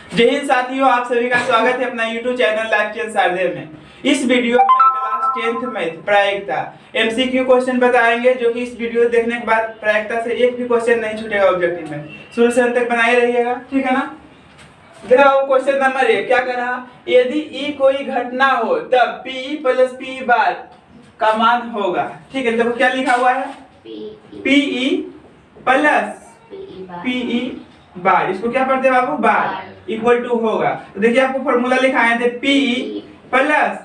जय हिंद साथियों, आप सभी का स्वागत है अपना YouTube चैनल लाइफ चेंज सारदेव में। इस वीडियो में क्लास 10th मैथ प्रायिकता MCQ क्वेश्चन बताएंगे, जो कि इस वीडियो देखने के बाद प्रायिकता से एक भी क्वेश्चन नहीं छूटेगा ऑब्जेक्टिव में। शुरू से अंत तक बनाए रहिएगा, ठीक है ना। देखो क्वेश्चन नंबर 1 क्या कह रहा, यदि E कोई घटना हो तब P प्लस P बार का मान होगा। ठीक है, देखो क्या लिखा हुआ है, PE प्लस PE बार, इसको क्या पढ़ते हैं बाबू, बार इक्वल टू होगा। तो देखिए आपको फॉर्मूला लिखाए थे, PE plus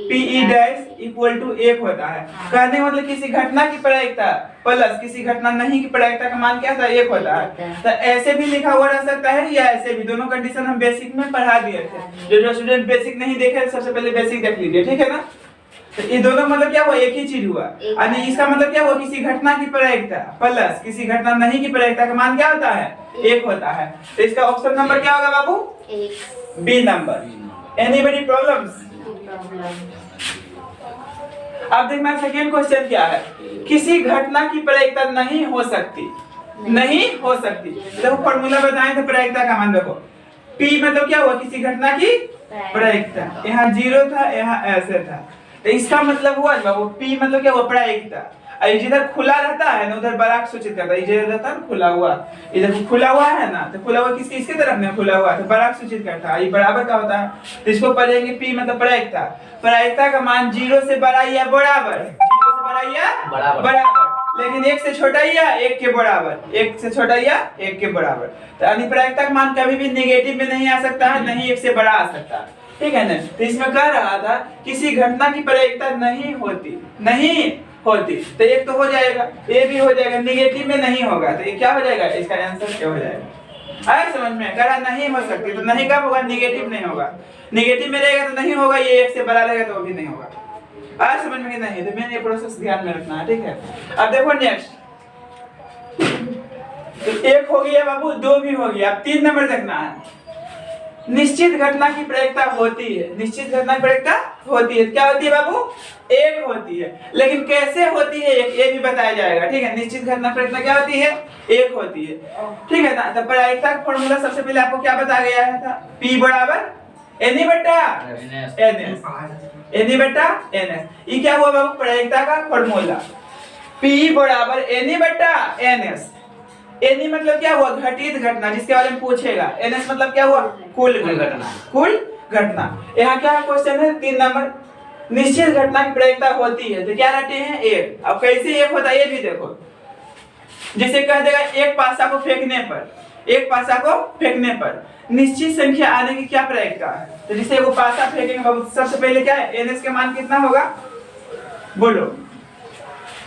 PE dash equal to 1 होता है। कहने का मतलब किसी घटना की प्रायिकता प्लस किसी घटना नहीं की प्रायिकता का मान क्या था, 1 होता है। तो ऐसे भी लिखा हुआ रह सकता है या ऐसे भी, दोनों कंडीशन हम बेसिक में पढ़ा दिए थे। जो स्टूडेंट बेसिक नहीं देखे सबसे पहले बेसिक देख लीजिए, ठीक है ना। तो ये दोनों मतलब क्या हुआ, एक ही चीज हुआ। यानी इसका मतलब क्या हुआ, किसी घटना की प्रायिकता प्लस किसी घटना नहीं की प्रायिकता का मान क्या होता है, 1 होता है। तो इसका ऑप्शन नंबर क्या होगा बाबू, बी नंबर। Anybody problems? अब देखना सेकेंड क्वेश्चन क्या है, किसी घटना की प्रायिकता नहीं हो सकती, नहीं हो सकती। देखो फॉर्मूला बताएं थे प्रायिकता का मान, देखो P मतलब क्या हुआ, किसी घटना की प्रायिकता। यहाँ 0 था, यहाँ ऐसे था, तो इसका मतलब हुआ बाबू P मतलब क्या हुआ, प्रायिकता। जिधर खुला रहता है ना उधर बराक सूचित करता है। इधर रहता है खुला हुआ, इधर खुला हुआ है ना, तो खुला हुआ किसके इसके तरफ में खुला हुआ, तो बराक सूचित करता है। ये बराबर का होता है, तो इसको पढ़ेंगे P मतलब प्रायिकता। प्रायिकता का मान 0 से बड़ा या बराबर, 0 से बड़ा या बराबर, लेकिन 1 से छोटा या 1 के बराबर, 1 से छोटा या 1 के बराबर। तो यानी प्रायिकता का मान कभी भी नेगेटिव में नहीं आ सकता है, नहीं 1 से बड़ा आ सकता है, ठीक है ना। तो इसमें कह रहा था किसी घटना की प्रायिकता नहीं होती, नहीं होती, तो एक तो हो जाएगा, ये भी हो जाएगा, नेगेटिव में नहीं होगा, तो ये क्या हो जाएगा, इसका आंसर क्या हो जाएगा। आया समझ में, कह रहा नहीं हो सकती, तो नहीं कब होगा, नेगेटिव नहीं होगा। नेगेटिव में रहेगा तो नहीं होगा, ये 1 से बड़ा रहेगा तो भी नहीं होगा। आया समझ में कि नहीं, तो मैंने ये प्रोसेस ध्यान में रखना है, ठीक है। अब देखो नेक्स्ट, तो 1 हो गया बाबू, 2 भी हो गया, अब 3 नंबर देखना है। निश्चित घटना की प्रायिकता होती है, निश्चित घटना की प्रायिकता होती है, क्या होती है बाबू, 1 होती है। लेकिन कैसे होती है ये भी बताया जाएगा, ठीक है। निश्चित घटना प्रायिकता क्या होती है, 1 होती है, ठीक है ना। तो प्रायिकता का फॉर्मूला सबसे पहले आपको क्या बताया गया था, P बराबर NE बटा NS, NE बटा NS। ये क्या हुआ बाबू, प्रायिकता का फॉर्मूला P बराबर NE बटा NS। NE मतलब क्या हुआ, घटित घटना, जिसके बारे में पूछेगा। NS मतलब क्या हुआ, कुल घटना, कुल घटना। यहाँ क्या क्वेश्चन है 3 नंबर, निश्चित घटना की प्रायिकता होती है, तो क्या रटे हैं, 1। अब कैसे 1 होता है ये भी देखो, जैसे कह देगा एक पासा को फेंकने पर, एक पासा को फेंकने पर निश्चित संख्या आने की क्या प्रायिकता है। तो जिसे वो पासा फेंकेंगे सबसे पहले क्या है, NS के मान कितना होगा, बोलो।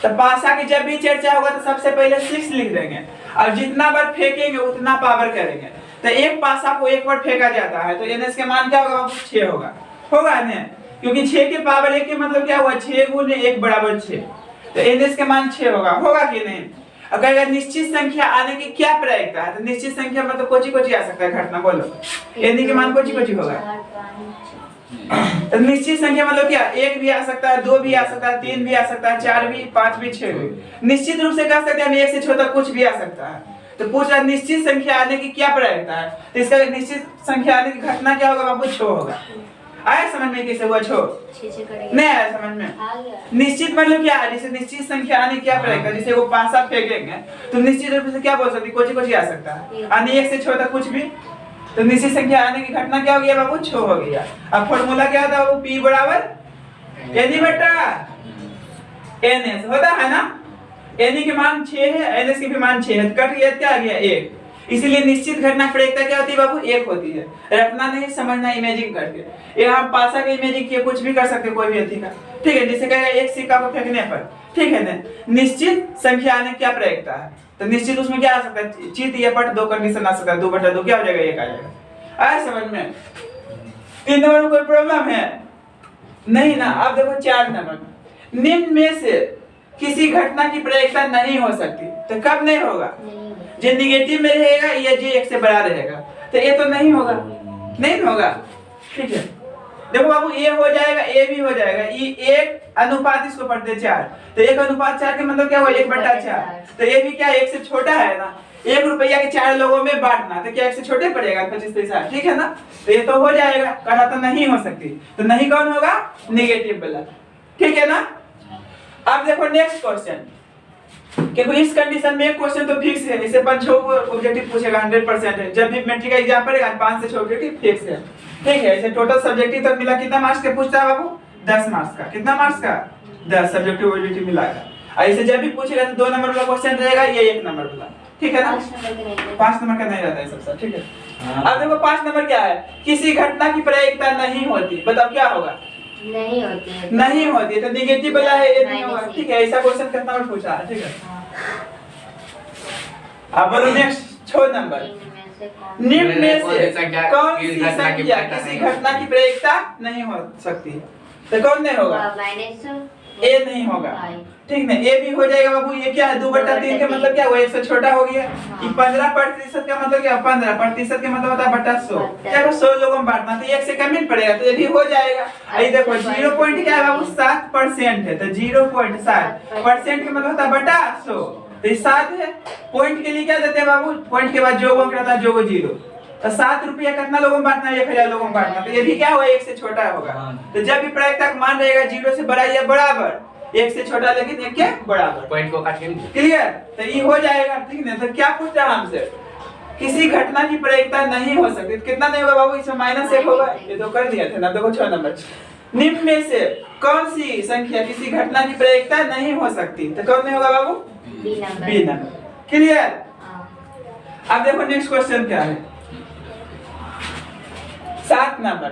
तो पासा की जब भी चर्चा होगा तो सबसे पहले 6 लिख देंगे, और जितना बार फेंकेंगे उतना पावर करेंगे। तो एक पासा को एक बार फेंका जाता है, तो NS के मान क्या होगा, 6 होगा, होगा ना, क्योंकि 6 के पावर 1 के मतलब क्या हुआ, 6 गुने 1 बराबर 6, तो NS के मान 6 होगा, होगा कि नहीं। अगर निश्चित संख्या आने की क्या प्रायिकता है, तो निश्चित संख्या मतलब कोची कोची आ सकता है घटना, बोलो NE के मान कोची कोची होगा। तो निश्चित संख्या मतलब क्या, 1 भी आ सकता है, 2 भी आ सकता है, 3 भी आ सकता है, 4 भी, 5 भी, 6 भी। निश्चित रूप से कह सकते हैं हम 1 से छोटा कुछ भी आ सकता है। तो पूछ रहा निश्चित संख्या आने की क्या प्रायिकता है, तो इसका निश्चित संख्या आने की घटना क्या होगा बाबू, 6 होगा। आया समझ में कैसे हुआ, 6 नहीं आया समझ में। निश्चित मतलब क्या है, जैसे निश्चित संख्या आने की क्या प्रायिकता, जैसे वो पासा फेंकेंगे तो निश्चित रूप से क्या बोल सकते, कुछ कुछ आ सकता है, यानी 1 से छोटा कुछ भी। तो निश्चित संख्या आने की घटना क्या हो गया बाबू, 6 हो गया। अब फॉर्मूला क्या था बाबू, P बराबर NE बटा NS होता है ना। NE के मान 6 है, NS के भी मान 6 है, कट गया क्या आ गया, 1। इसीलिए निश्चित घटना प्रायिकता क्या होती है बाबू, 1 होती है। रखना नहीं, समझना इमेजिंग करके। ये हम पासा का इमेजिंग किए, कुछ भी कर सकते कोई भी अथी का, ठीक है। जैसे कहेगा एक सिक्का को फेंकने पर, ठीक है ना, निश्चित संख्या आने क्या प्रायिकता है, तो निश्चित उसमें क्या आ सकता है, चित या पट, 2 कंडीशन आ सकता है, 2 बटा 2 क्या हो जाएगा, 1 आ जाएगा। आया समझ में। 3 नंबर में कोई प्रॉब्लम है नहीं ना। अब देखो 4 नंबर, निम्न में से किसी घटना की प्रायिकता नहीं हो सकती, तो कब नहीं होगा, जो निगेटिव में रहेगा या जो 1 से बड़ा रहेगा, तो ये तो नहीं होगा, नहीं होगा, ठीक है। देखो बाबू ये हो जाएगा, ये भी हो जाएगा, ये 1 अनुपात इसको पढ़ते 4, तो 1 अनुपात 4 के मतलब क्या हुआ, 1 बटा 4। तो ये भी क्या 1 से छोटा है ना, 1 रुपया के 4 लोगों में बांटना, तो क्या एक से छोटे पड़ेगा 25 पैसा, ठीक है ना। तो ये तो हो जाएगा, कहा तो नहीं हो सकती, तो नहीं कौन होगा, निगेटिव वाला, ठीक है ना। अब देखो नेक्स्ट क्वेश्चन, क्योंकि इस कंडीशन में एक क्वेश्चन तो फिक्स है, इसे 5 ऑब्जेक्टिव पूछेगा 100% है, जब भी मैट्रिक का एग्जाम पड़ेगा 5 से 6 ऑब्जेक्टिव फिक्स है, ठीक है। इसे टोटल सब्जेक्टिव तक मिला कितना मार्क्स के पूछता है बाबू, 10 मार्क्स का, कितना मार्क्स का, 10 सब्जेक्टिव ऑब्जेक्टिव मिलाकर। ऐसे जब भी पूछेगा तो 2 नंबर वाला क्वेश्चन रहेगा, ये 1 नंबर वाला, ठीक है ना। 5 नंबर का नहीं रहता है सब, ठीक है। अब देखो 5 नंबर क्या है, किसी घटना की प्रायिकता नहीं होती, बताओ क्या होगा, नहीं होती है, नहीं होती है, तो निगेटिव वाला है, ये नहीं होगा, ठीक है। ऐसा क्वेश्चन कितना बार पूछा है, ठीक है। अब बोलो नेक्स्ट 6 नंबर, निम्न में से कौन सी संख्या किसी घटना की प्रायिकता नहीं हो सकती, तो कौन नहीं होगा, ए नहीं होगा, ठीक ना। ए भी हो जाएगा बाबू, ये क्या है 2/3 का मतलब क्या हुआ, 1 से छोटा हो गया। कि 15% का मतलब क्या, 15% का मतलब होता है बटा 100, क्या 100 लोगों में बांटना, तो 1 से कम ही पड़ेगा, तो ये भी हो जाएगा। ये देखो 0 पॉइंट क्या है बाबू, 7% है, तो 0.7% का मतलब होता है बटा 100, तो ये 7 है। पॉइंट के लिए क्या देते हैं बाबू, पॉइंट के बाद जो अंक रहता है, जो 0, तो 7 रुपया कितना लोगों में बांटना है, 1000 लोगों में बांटना, तो ये भी क्या होगा, 1 से छोटा होगा। तो जब भी प्रायिकता का मान रहेगा 0 से बड़ा या बराबर, 1 से छोटा लेकिन 1 के बराबर, पॉइंट को काटेंगे, क्लियर, तो ये हो जाएगा, ठीक है। तो क्या पूछ रहा है हमसे, किसी घटना की प्रायिकता नहीं हो सकती, कितना नहीं होगा बाबू, इसमें -1 होगा, ये तो कर दिया था ना। देखो 6 नंबर, निम्न में से कौन सी संख्या किसी घटना की प्रायिकता नहीं हो सकती, तो कौन नहीं होगा बाबू, बी नंबर, क्लियर। अब देखो नेक्स्ट क्वेश्चन क्या है, 7 नंबर,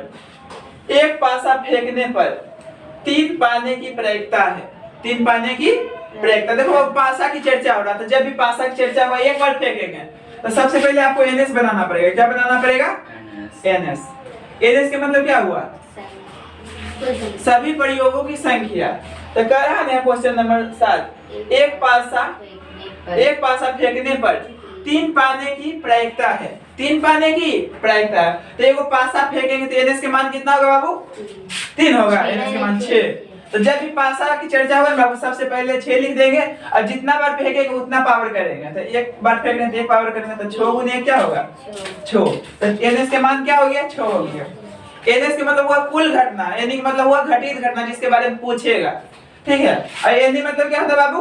एक पासा फेंकने पर 3 पाने की प्रायिकता है, 3 पाने की प्रायिकता। देखो पासा की चर्चा हो रहा था, जब भी पासा की चर्चा हुआ एक बार फेंकेंगे तो सबसे पहले आपको एनएस बनाना पड़ेगा, क्या बनाना पड़ेगा, एनएस। एनएस का मतलब क्या हुआ, सभी प्रयोगों की संख्या। तो कह रहा है क्वेश्चन नंबर 7, एक पासा फेंकने पर 3 पाने की प्रायिकता है, 3 पाने की प्रायिकता है, तो एगो पासा फेंकेंगे तो एनएस के मान कितना होगा बाबू, 3 होगा, एनएस के मान 6। तो जब भी पासा की चर्चा होगा बाबू सबसे पहले 6 लिख देंगे, और जितना बार फेंकेंगे उतना पावर करेंगे, तो एक बार फेंक रहे तो 1 पावर करेंगे, तो 6 गुने 1 क्या होगा, 6, तो एनएस के मान क्या हो गया, 6 हो गया। एनएस के मतलब हुआ कुल घटना, यानी कि मतलब हुआ घटित घटना जिसके बारे में पूछेगा, ठीक है। और एनई मतलब क्या होता है बाबू,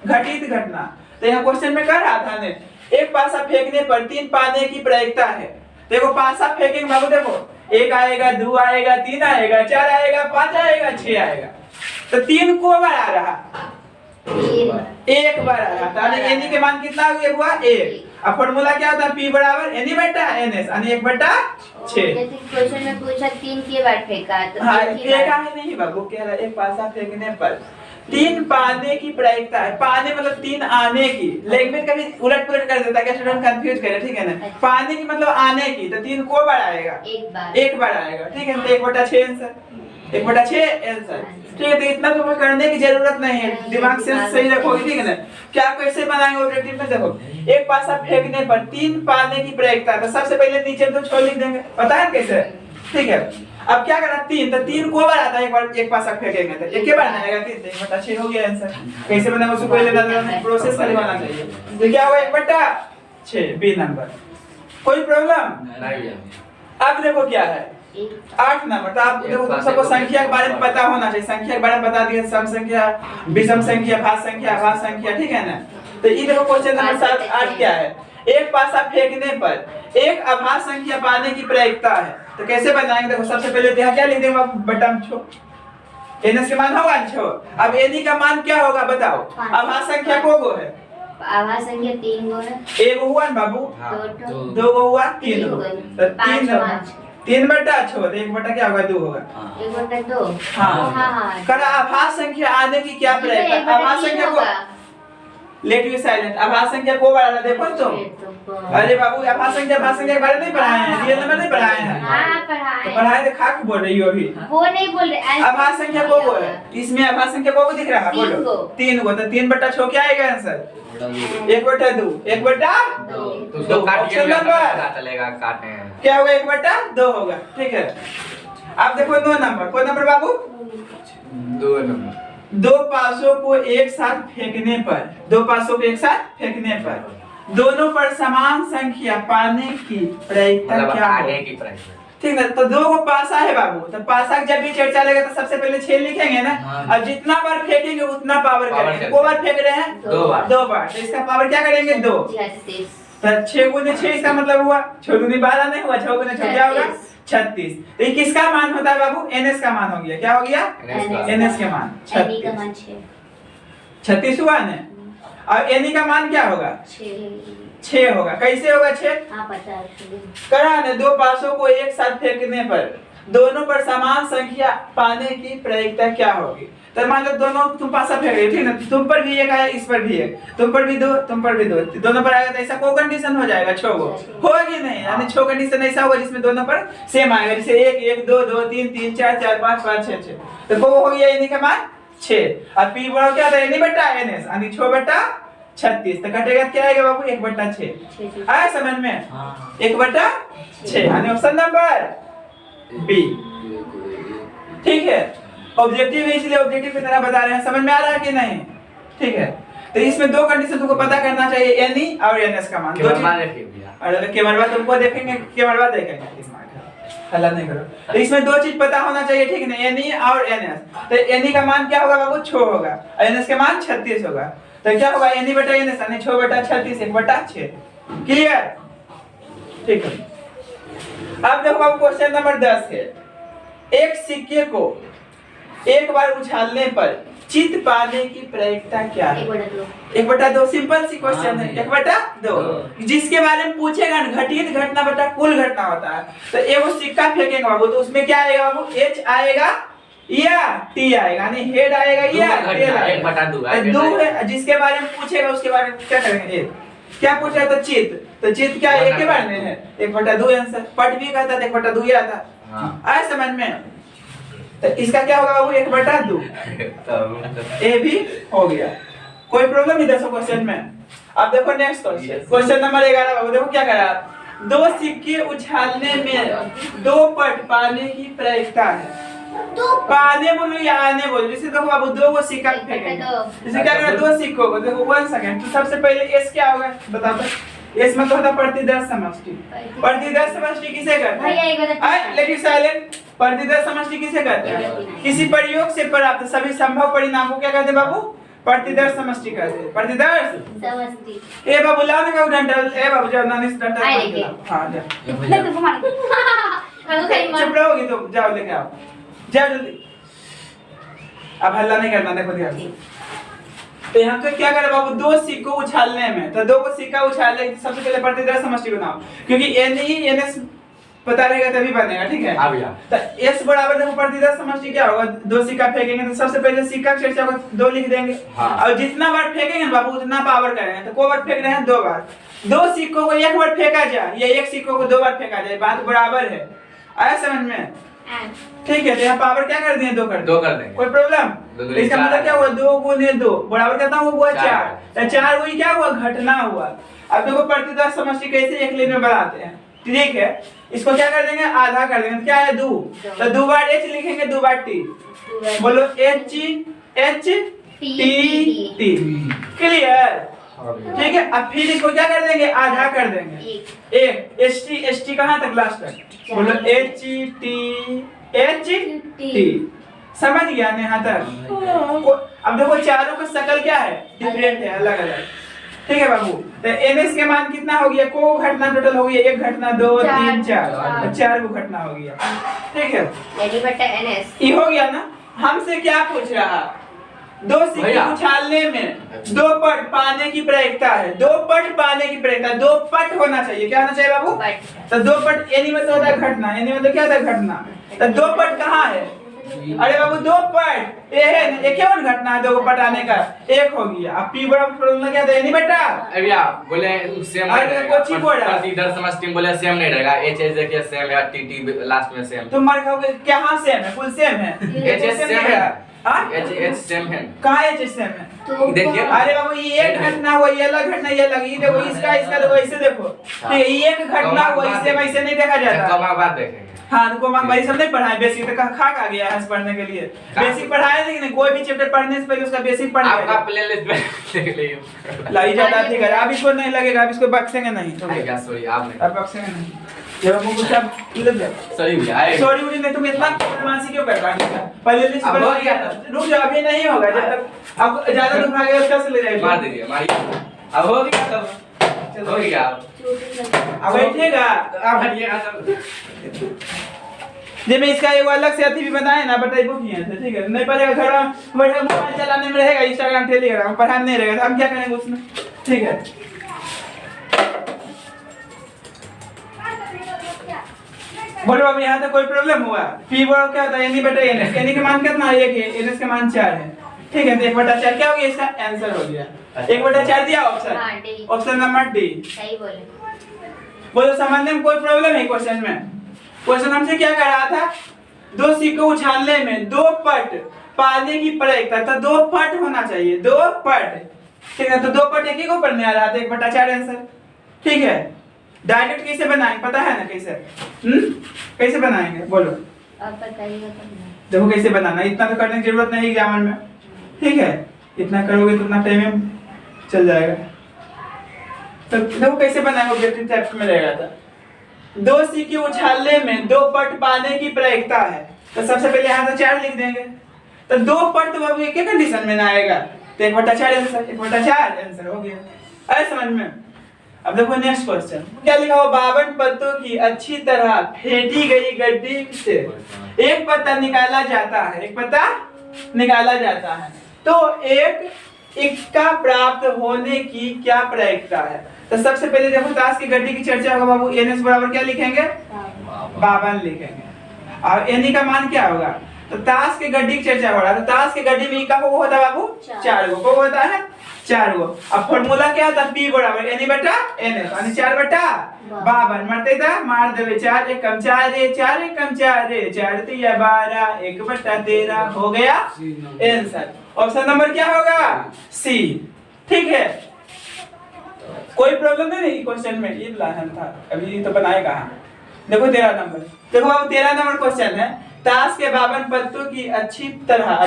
घटित घटना। तो यहाँ क्वेश्चन में कह रहा था ने, एक पासा फेंकने पर 3 पाने की प्रायिकता है। देखो पासा फेंकेंगे बाबू, देखो 1 आएगा, 2 आएगा, 3 आएगा, 4 आएगा, 5 आएगा, 6 आएगा, तो 3 को बार आ रहा, 1 बार आ रहा, तो एनी के मान कितना हुआ 1। अब फॉर्मूला क्या होता है, P बराबर एनी बटा एनएस, यानी 1/6। क्वेश्चन में पूछा 3 के बार फेंका, तो हाँ फेंका है नहीं बाबू, कह रहा एक पासा फेंकने पर 3 पाने की प्रायिकता है, पाने मतलब 3 आने की, लैंग्वेज कभी उलट पुलट कर देता है, क्या स्टूडेंट कंफ्यूज करे, ठीक है ना। पाने की मतलब आने की, तो 3 को बार आएगा, एक बार आएगा, ठीक है। तो 1/6 आंसर, 1/6 आंसर, ठीक है। तो इतना तो करने की जरूरत नहीं है, दिमाग से सही रखोगे, ठीक है ना। क्या कैसे बनाएंगे ऑब्जेक्टिव में, देखो एक पासा फेंकने पर 3 पाने की प्रायिकता, तो सबसे पहले नीचे तो 6 लिख देंगे, पता है कैसे, ठीक है। अब क्या करा 3, तो 3 को बार आता है, एक बार एक पासा फेंकेंगे तो एक के बार आएगा, 3 तो 1/6 हो गया आंसर। कैसे बनेगा उसको पहले बताना, प्रोसेस खाली बनाना चाहिए। तो क्या होगा 1/6, बी नंबर, कोई प्रॉब्लम नहीं। अब देखो क्या है 8 नंबर, तो आप देखो सबको संख्या के बारे में पता होना चाहिए, संख्या के बारे में बता दिया, सम संख्या, विषम संख्या, भाज्य संख्या, अभाज्य संख्या, ठीक है ना। तो ये देखो क्वेश्चन नंबर 7 8 क्या है, एक पासा फेंकने पर एक अभाज्य संख्या पाने की प्रायिकता है, तो कैसे बनाएंगे, देखो सबसे पहले यहाँ क्या लिख देंगे बटन 6, एनएस के मान होगा 6। अब एनी का मान क्या होगा बताओ, अभाज्य संख्या को गो है, अभाज्य संख्या 3 गो है, एगो हुआ ना बाबू, 2 गो हुआ, 3 हो, तो 3/6, तो 1 बटा क्या होगा 2 होगा, 1/2। हाँ करा अभाज्य संख्या आने की क्या प्रायिकता, अभाज्य संख्या को लेट यू साइलेंट, अभाज्य संख्या को बढ़ाना देखो तो, अरे बाबू अभाज्य संख्या के बारे में नहीं पढ़ाए हैं, रियल नंबर नहीं पढ़ाए हैं, हां पढ़ाए, तो पढ़ाए तो खाक बोल रही हो अभी, वो नहीं बोल रहे, अभाज्य संख्या को है, इसमें अभाज्य संख्या को दिख रहा है, बोलो 3 को, तो 3/6 क्या आएगा आंसर, 1/2, 1/2, तो उसको काटिए, पता चलेगा काटे क्या होगा 1/2 होगा, ठीक है। अब देखो 2 नंबर, कौन नंबर बाबू, 2 नंबर, 2 पासों को एक साथ फेंकने पर, 2 पासों को एक साथ फेंकने पर दोनों पर समान संख्या पाने की प्रायिकता मतलब क्या आगे होगी? की प्राइस में ठीक है, तो दो को पासा है बाबू, तो पासा की जब भी चर्चा लेगा तो सबसे पहले 6 लिखेंगे ना। हाँ। अब जितना बार फेंकेंगे उतना पावर पावर करेंगे। करेंगे। को बार फेंक रहे हैं? दो बार। 2 बार, तो इसका पावर क्या करेंगे? 2। 36 तो 6 गुने 6 इसका मतलब हुआ 6 गुने 12 नहीं हुआ, 6 गुने 6 क्या होगा? 36। तो ये किसका मान होता है बाबू? NS का मान हो गया। क्या हो गया? NS के मान एनी का मान 6 36 हुआ ना। और NE का मान क्या होगा? 6 होगा। कैसे होगा 6? हाँ पता है। करा ना, दो पासों को एक साथ फेंकने पर दोनों पर समान संख्या पाने की प्रायिकता क्या होगी? तो मान लो दोनों तुम पासा फेंक रहे हो, ठीक ना, तुम पर भी एक आया, इस पर भी एक, तुम पर भी 2, तुम पर भी 2, दोनों पर आएगा तो ऐसा को कंडीशन हो जाएगा 6 गो होगा कि नहीं? यानी 6 कंडीशन ऐसा होगा जिसमें दोनों पर सेम आएगा, जैसे 1 1 2 2 3 3 4 4 5 5 6 6। तो वो हो गया इन्हीं का मान 6। अब पी बड़ा क्या था? NE बटा NS यानी 6 बटा 36। तो कटेगा क्या आएगा बाबू? 1 बटा 6 आया समझ में? 1 बटा 6 यानी ऑप्शन नंबर बी। ठीक है, ऑब्जेक्टिव है इसलिए ऑब्जेक्टिव की तरह बता रहे हैं। समझ में आ रहा है कि नहीं? ठीक है, तो इसमें दो कंडीशन तुमको पता करना चाहिए, NE और NS का मान। दो चीज अरे केवलवा तुमको देखेंगे, केवलवा देखेंगे, हल्ला नहीं करो। तो इसमें दो चीज पता होना चाहिए, ठीक है, NE और NS। तो NE का मान क्या होगा बाबू? 6 होगा और NS का मान 36 होगा। तो क्या होगा? NE बटा NS यानी 6 बटा 36 1 बटा 6। क्लियर? ठीक है, अब देखो बाबू क्वेश्चन नंबर 10 है। एक सिक्के को एक बार उछालने पर चित पाने की प्रायिकता क्या है? 1 बटा 2। सिंपल सी क्वेश्चन है, 1 बटा 2। जिसके बारे में पूछेगा ना, घटित घटना बटा कुल घटना होता है। तो एगो सिक्का फेंकेंगे बाबू, तो उसमें क्या आएगा बाबू? H आएगा या T आएगा, यानी हेड आएगा या टेल आएगा। 1 बटा 2 2 है, जिसके बारे में पूछेगा उसके बारे में क्या करेंगे? क्या पूछा था? चित। तो चित क्या एक के बारे में है? 1 बटा 2 आंसर। पट भी कहता था 1 बटा 2 ही आता। आया समझ में? तो इसका क्या होगा बाबू? 1 बटा 2। ए भी हो गया। कोई प्रॉब्लम नहीं 10 क्वेश्चन में? अब देखो नेक्स्ट क्वेश्चन, क्वेश्चन नंबर 11 बाबू। देखो क्या करा, 2 सिक्के उछालने में 2 पट पाने की प्रायिकता है। पाने बोलो या आने बोलो, जैसे देखो बाबू 2 को सिक्का फेंकेंगे, जैसे क्या करा 2 सिक्कों को, देखो 1 सेकंड। तो सबसे पहले एस क्या होगा बताओ तो? एस मतलब होता प्रतिदर्श समष्टि। प्रतिदर्श समष्टि किसे कहते हैं? लेकिन साइलेंट। प्रतिदर्श समष्टि किसे कहते हैं? किसी प्रयोग से प्राप्त सभी संभव परिणाम को क्या कहते हैं बाबू? प्रतिदर्श समष्टि कहते हैं। प्रतिदर्श समष्टि। ए बाबू लाओ ना का डंडा, ए बाबू जाओ ना इस डंडा। हां जा, चुप रहोगी तो जाओ लेके आओ, जाओ जल्दी। अब हल्ला नहीं करना, देखो ध्यान से। तो यहाँ पे क्या करे बाबू? 2 सिक्कों उछालने में, तो 2 को सिक्का उछालने सबसे पहले प्रतिदर्श समष्टि बनाओ, क्योंकि NE NS पता रहेगा तभी बनेगा, ठीक है? आ गया। तो S बराबर देखो प्रतिदर्श समष्टि क्या होगा? 2 सिक्का फेंकेंगे तो सबसे पहले सिक्का की चर्चा को 2 लिख देंगे। हाँ। और जितना बार फेंकेंगे ना बाबू उतना पावर करेंगे। तो को बार फेंक रहे हैं? 2 बार। 2 सिक्कों को एक बार फेंका जाए या 1 सिक्कों को 2 बार फेंका जाए, बात बराबर है। आया समझ में? ठीक है, तो यहाँ पावर क्या कर दिए? 2 कर देंगे। कोई प्रॉब्लम? तो इसका मतलब क्या हुआ? 2 गुने 2 बराबर कितना हुआ? 4। तो 4 वही क्या हुआ? घटना हुआ। अब देखो प्रतिदर्श समष्टि कैसे एक लाइन में बनाते हैं, ठीक है? इसको क्या कर देंगे? आधा कर देंगे। तो क्या है? 2। तो 2 बार H लिखेंगे, 2 बार T। बोलो H H T T। Clear? ठीक है, अब फिर इसको क्या कर देंगे? आधा कर देंगे। 1 H T कहां तक? लास्ट तक। बोलो H T। समझ गया ना यहाँ तक? अब देखो चारों का शकल क्या है? डिफरेंट है, अलग अलग। ठीक है बाबू? तो NS के मान कितना हो गया? को घटना टोटल हो गया? 1 घटना 2 3 4, 4 को घटना हो गया। ठीक है, NE बटा NS। ये हो गया ना? हमसे क्या पूछ रहा? 2 सिक्के उछालने में 2 पट पाने की प्रायिकता है। 2 पट पाने की प्रायिकता, 2 पट होना चाहिए। क्या होना चाहिए बाबू? तो 2 पट NE मतलब होता है घटना, NE मतलब क्या होता है? घटना। तो 2 पट कहाँ है? अरे बाबू 2 पट ये है, एक केवल घटना है 2 को पटाने का, 1 हो गया। अब P बराबर मतलब क्या था? NE बटा भैया बोले सेम अरे कोची बोल रहा है? प्रतिदर्श समष्टि बोले सेम नहीं रहेगा। H देखिए सेम है, T लास्ट में सेम। तुम मार खाओगे क्या? हाँ सेम है, फुल सेम है। H सेम है। हां H सेम है। कहां H सेम है? तो देखिए। अरे बाबू ये एक घटना हुआ, ये अलग घटना, ये अलग, ये देखो इसका देखो, ऐसे देखो, ठीक है, ये एक घटना हुआ, इससे वैसे नहीं देखा जाता। कमा बाद देखेंगे। हाँ तो कोमा भाई सब नहीं पढ़ाए, बेसिक तो खाक आ गया है पढ़ने के लिए, बेसिक पढ़ाया लेकिन कोई भी चैप्टर पढ़ने से पहले उसका बेसिक पढ़ आपका लिया। प्लेलिस्ट में देख लीजिए। लाई ज्यादा ठीक है, अब इसको नहीं लगेगा, अब इसको बक्सेंगे नहीं, क्या सॉरी आप नहीं। अब बक्सेंगे नहीं, जब हमको कुछ अब लग जाए सॉरी भैया। सॉरी उड़ी नहीं, तुम इतना बदमाशी क्यों कर रहा है? पहले लिस्ट अब बना हो गया था। रुक जाओ, अभी नहीं होगा, जब तक अब ज्यादा दुख आ गया उसका से ले जाएगा, मार दीजिए मारिए। अब हो गया तब हो गया। अब बैठेगा। अब हटिएगा सब। जब मैं इसका एक अलग से अथी भी बनाए ना, बताइए वो किए थे, ठीक है, नहीं पड़ेगा घर में बैठे मोबाइल चलाने में रहेगा, इंस्टाग्राम टेलीग्राम पढ़ाने नहीं रहेगा, तो हम क्या करेंगे उसमें, ठीक है। बोलो अब यहाँ तक कोई प्रॉब्लम हुआ? पी बोलो क्या होता है, एनी बटा एनएस, एनी का मान कितना है? 1 है, एनएस का मान 4 है, ठीक है, तो 1/4 क्या हो गया, इसका आंसर हो गया 1/4 दिया हाँ, option, D। Option number D. सही बोले। बोलो समझने में कोई प्रॉब्लम है क्वेश्चन में? क्वेश्चन हमसे क्या कह रहा था, दो सिक्के उछालने में दो पट पाने की प्रयत्न, तो दो पट होना चाहिए, दो पट, ठीक है, तो दो पट एक ही को पढ़ने आ रहा था, 1/4 आंसर, ठीक है। डायरेक्ट कैसे बनाएंगे, पता है ना कैसे? कैसे बनाएंगे बोलो? अब बताइएगा तब ना। देखो कैसे बनाना, इतना तो करने की जरूरत नहीं एग्जाम में, ठीक है, इतना करोगे तो उतना टाइम में चल जाएगा। तो देखो कैसे बनाएंगे, ऑब्जेक्टिव टाइप में रहेगा था, दो सिक्के उछालने में दो पट पाने की प्रयत्नता है, तो सबसे पहले यहाँ तो 4 लिख देंगे, तो दो पट तो बाबू एक कंडीशन में ना आएगा, तो 1/4 आंसर, 1/4 आंसर हो गया। आए समझ में? अब देखो नेक्स्ट क्वेश्चन क्या लिखा हुआ, 52 पत्तों की अच्छी तरह फेंटी गई गड्डी से एक पत्ता निकाला जाता है, एक पत्ता निकाला जाता है, तो एक इक्का प्राप्त होने की क्या प्रयत्नता है? तो सबसे पहले देखो ताश की गड्डी की चर्चा होगा बाबू, एनएस बराबर क्या लिखेंगे, 52 लिखेंगे, और एनी का मान क्या होगा, तो ताश की गड्डी की चर्चा हो रहा है, तो ताश की गड्डी में इक्का को होता है बाबू 4 गो, को होता है 4 गो। अब फॉर्मूला क्या होता है, P बराबर एनी बटा एनएस, यानी 4/52 मरते था, मार देवे 4 1 कम 4 रे, 4 1 कम 4 रे, 4 3 12 1/13 हो गया आंसर। ऑप्शन नंबर क्या होगा, सी, ठीक है। कोई प्रॉब्लम नहीं क्वेश्चन में, ये लाहन था अभी तो बनाए कहां। देखो 13 नंबर, देखो अब 13 नंबर क्वेश्चन है, ताश के 52 पत्तों की अच्छी तरह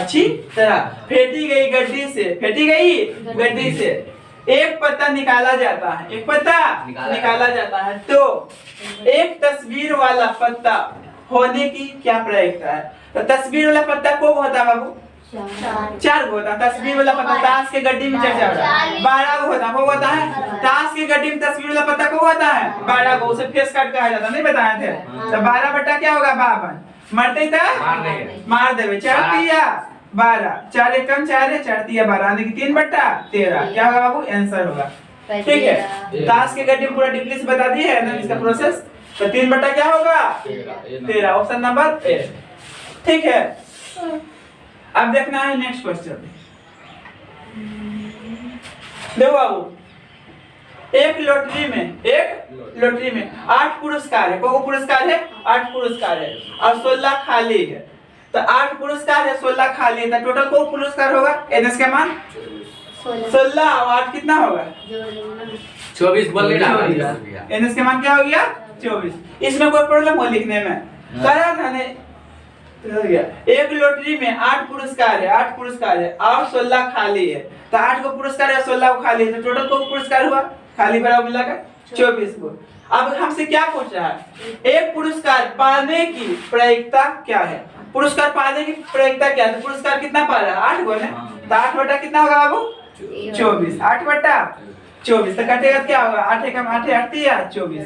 फेंटी गई गड्डी से, फेंटी गई गड्डी से एक पत्ता निकाला जाता है, एक पत्ता निकाला जाता है, तो एक तस्वीर वाला पत्ता होने की क्या प्रयत्नता है? तो तस्वीर वाला पत्ता को होता है बाबू 4 गो होता है, तस्वीर वाला पत्ता ताश के गड्डी में चर्चा हो रहा है 12 गो होता है, वो होता है ताश की गड्डी में तस्वीर वाला पत्ता को होता है 12 गो, उसे फेस कट कहा जाता, नहीं बताए थे? तो 12 बटा क्या होगा 52, मरते था मार देवे 4 3 12, 4 1 कम 4 है, 4 3 12 यानी कि 3/13 क्या होगा बाबू, आंसर होगा, ठीक है। ताश के गड्डी में पूरा डिटेल से बता दिए है ना इसका प्रोसेस, तो 3 बटा क्या होगा 13, ऑप्शन नंबर ए, ठीक है। अब देखना है नेक्स्ट क्वेश्चन, देखो बाबू, एक लॉटरी में 8 पुरस्कार है, को पुरस्कार है 8 पुरस्कार है और 16 खाली है, तो 8 पुरस्कार है 16 खाली है, तो टोटल को पुरस्कार होगा, एनएस का मान 16 और 8 कितना होगा 24 बोल रहा, एनएस का मान क्या हो गया 24। इसमें कोई प्रॉब्लम हो लिखने में? करा था ने एक लॉटरी में 8 पुरस्कार है और 16 खाली है, तो 8 को पुरस्कार है 16 को खाली है, तो टोटल को पुरस्कार हुआ खाली बराबर मिलाकर 24 को। अब हमसे क्या पूछ रहा है, एक पुरस्कार पाने की प्रयत्नता क्या है? पुरस्कार पाने की प्रयत्नता क्या है? तो पुरस्कार कितना पा रहा है 8 गो ना, तो 8 बटा कितना होगा बाबू 24, 8 बटा 24, तो कटेगा क्या होगा 8 1 8 8 24,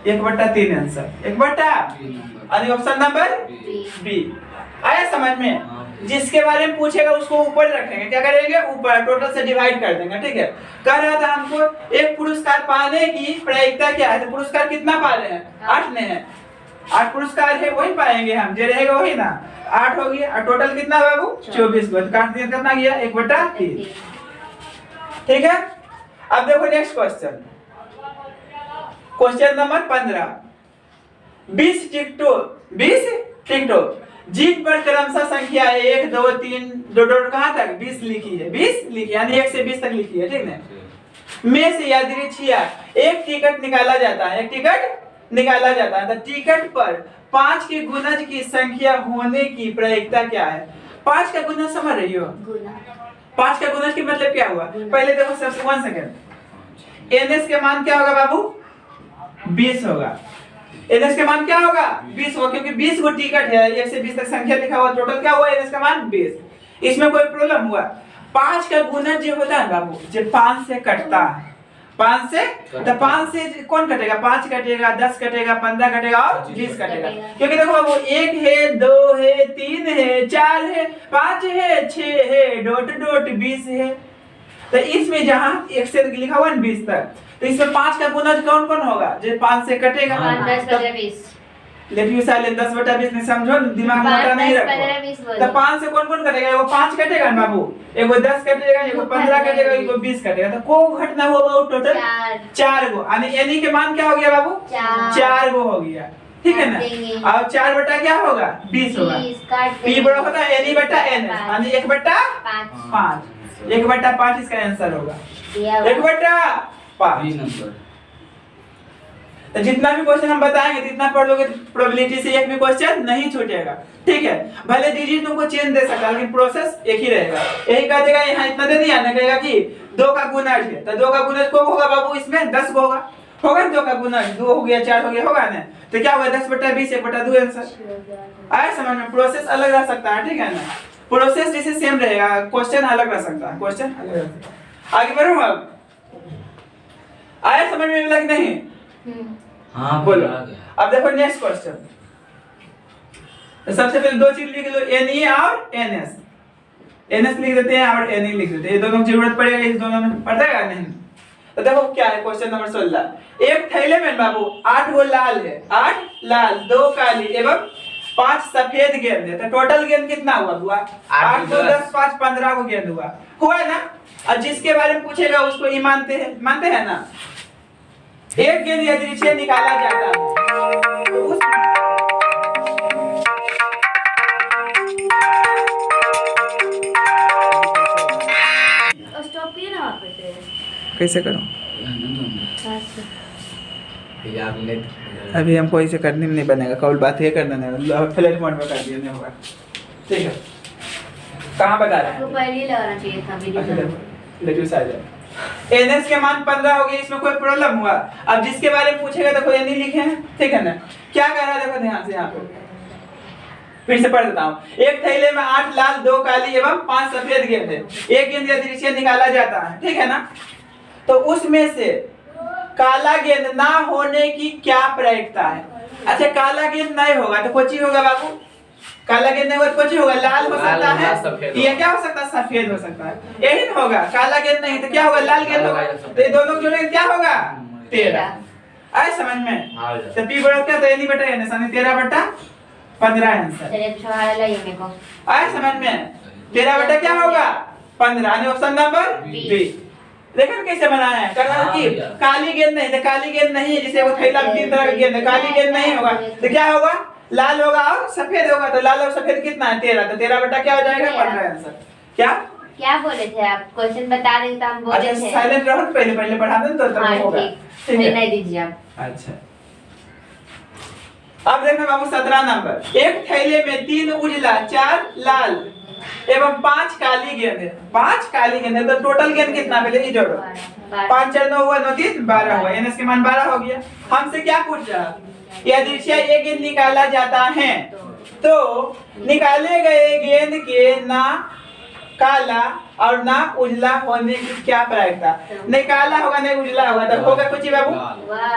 1/3 आंसर, 1/3 ऑप्शन नंबर बी। आया समझ में? जिसके बारे में पूछेगा उसको ऊपर रखेंगे, क्या करेंगे ऊपर, टोटल से डिवाइड कर देंगे, ठीक है। कह रहा था हमको एक पुरस्कार पाने की प्रयत्नता क्या है, तो पुरस्कार कितना पा रहे हैं 8 ने है, 8 पुरस्कार है वही पाएंगे हम, जो रहेगा वही ना, 8 हो गया और टोटल कितना बाबू 24 को, काट दिया कितना गया 1/3, ठीक है। अब देखो नेक्स्ट क्वेश्चन, क्वेश्चन नंबर 15, 20 टिकटों जिन पर क्रमशः संख्या 1 2 3 डॉट कहां तक 20 लिखी है, 20 लिखी है, यानी 1 से 20 तक लिखी है, ठीक है। में से यादृच्छिक एक टिकट निकाला जाता है, एक टिकट निकाला जाता है। तो टिकट पर 5 के गुणज की संख्या होने की प्रायिकता क्या है? 5 का गुणज समझ रही हो? गुना 5 का गुणज की मतलब क्या हुआ? पहले देखो सबसे 1 सेकंड, एनएस के मान क्या होगा बाबू? 20 होगा। एनएस के मान क्या होगा? 20 होगा, क्योंकि 20 गो टिकट है, 1 से 20 तक संख्या लिखा हुआ, टोटल क्या हुआ? एनएस का मान 20। इसमें कोई प्रॉब्लम हुआ? 5 का गुणज जो होता है बाबू, जो 5 से कटता है, 5 से, तो 5 से कौन कटेगा? 5 कटेगा, 10 कटेगा, 15 कटेगा और 20 कटेगा। क्योंकि देखो बाबू 1 है, 2 है, 3 है, 4 है, 5 है, 6 है, डॉट डॉट 20 है। तो इसमें जहां 1 से लिखा हुआ है 20 तक, तो इसमें 5 का गुणज कौन कौन होगा? जो 5 से कटेगा। 10 15 20 लेट यू साइलेंट 10 बटा 20 नहीं समझो, दिमाग में मोटा नहीं रखो। तो 5 से कौन कौन कटेगा? एगो 5 कटेगा ना बाबू, एगो 10 कटेगा, एगो 15 कटेगा, एगो 20 कटेगा। तो को घटना हुआ बाबू? टोटल 4 गो। यानी एनी के मान क्या हो गया बाबू? 4 गो हो गया, ठीक है ना। और 4 बटा क्या होगा? 20 होगा। पी बड़ा होता है एनी बटा एन, यानी 1 बटा 5, 1 बटा 5 इसका आंसर होगा, 1 बटा 5। तो जितना भी क्वेश्चन हम बताएंगे जितना पढ़ लोगे, प्रोबेबिलिटी से एक भी क्वेश्चन नहीं छूटेगा, ठीक है। भले डिजिट तुमको चेंज दे सकता है, लेकिन प्रोसेस एक ही रहेगा। यही कह देगा यहाँ इतना दे दिया ना, कहेगा कि 2 का गुणज है, तो 2 का गुणज को होगा बाबू? इसमें 10 को होगा, होगा 2 का गुणज, 2 हो गया, 4 हो गया, होगा ना। तो क्या होगा? 10 बटा 20, 1 बटा 2 आंसर आया समझ में? प्रोसेस अलग रह सकता है, ठीक है ना। प्रोसेस जैसे सेम रहेगा, क्वेश्चन अलग रह सकता है, क्वेश्चन अलग रह सकता है। आगे बढ़ूं अब? आया समझ में लग नहीं? हाँ बोलो। अब देखो नेक्स्ट क्वेश्चन। सबसे पहले 2 चीज लिख लो, एनई और एनएस। एनएस लिख देते हैं और एनई लिख देते हैं, ये दोनों की जरूरत पड़ेगा, इस दोनों में पड़ेगा नहीं। तो देखो क्या है क्वेश्चन नंबर 16। एक थैले में बाबू 8 गो लाल है, 8 लाल, 2 काली एवं 5 सफेद गेंद है। तो टोटल गेंद कितना हुआ? 8 2 10 5 15 गो गेंद हुआ है ना। और जिसके बारे में पूछेगा उसको ये मानते हैं ना। एक गेंद यादृच्छिक निकाला जाता है, तो उस स्टॉप किए ना वहाँ पे। कैसे करूं? आपने अभी हमको ऐसे करने में नहीं बनेगा, कौल बात ये करना नहीं, फ्लैट मोड में कर दिया नहीं होगा, ठीक है। कहाँ बता रहे आपको हैं? पहले ही लगाना चाहिए था video. Let you silent. NS के मान 15 हो गए, इसमें कोई प्रॉब्लम हुआ? अब जिसके बारे में पूछेगा देखो ये नहीं लिखे हैं, ठीक है ना। क्या कह रहा है देखो ध्यान से, यहाँ पे फिर से पढ़ देता हूँ। एक थैले में 8 लाल, 2 काली एवं 5 सफेद गेंद है। एक गेंद यादृच्छिक निकाला जाता है, ठीक है ना। तो उसमें से काला गेंद ना होने की क्या प्रायिकता है? अच्छा काला गेंद नहीं होगा तो कोची होगा बाबू? काला गेंद नहीं होगा तो कोची होगा? लाल हो सकता है, ये क्या हो सकता है? सफेद हो सकता है, यही ना होगा। काला गेंद नहीं तो क्या होगा? लाल गेंद होगा। तो ये दोनों जोड़ेंगे क्या होगा? 13। आए समझ में? तो पी बड़ा क्या? तो एनी बटा एन, यानी 13 बटा 15 आंसर। चलिए छोड़ा लाइए मेरे को। आए समझ में? 13 बटा क्या होगा? 15, यानी ऑप्शन नंबर बी। देखो कैसे बनाया है, करना कि काली गेंद नहीं, तो काली गेंद नहीं है, जिसे वो थैला में 3 तरह की गेंद है, काली गेंद नहीं होगा तो क्या होगा? लाल होगा और सफेद होगा। तो लाल और सफेद कितना है? 13। तो 13 बटा क्या हो जाएगा? 15 आंसर। क्या बोले थे आप? क्वेश्चन बता दें तो हम बोले थे। अच्छा साइलेंट रहो, पहले पढ़ा दें तो तब होगा, ठीक है। नहीं दीजिए आप। अच्छा अब देखना बाबू 17 नंबर। एक थैले में 3 उजला, 4 लाल एवं 5 काली गेंद है। 5 काली गेंद है, तो टोटल गेंद कितना? पहले ये जोड़ो, 5 4 9 हुआ, 9 3 12 हुआ, एनएस के मान 12 हो गया। हमसे क्या पूछ रहा? यादृच्छिक एक गेंद निकाला जाता है, तो निकाले गए गेंद के ना काला और ना उजला होने की क्या प्रायिकता? नहीं काला होगा नहीं उजला होगा, तो होगा कुछ बाबू?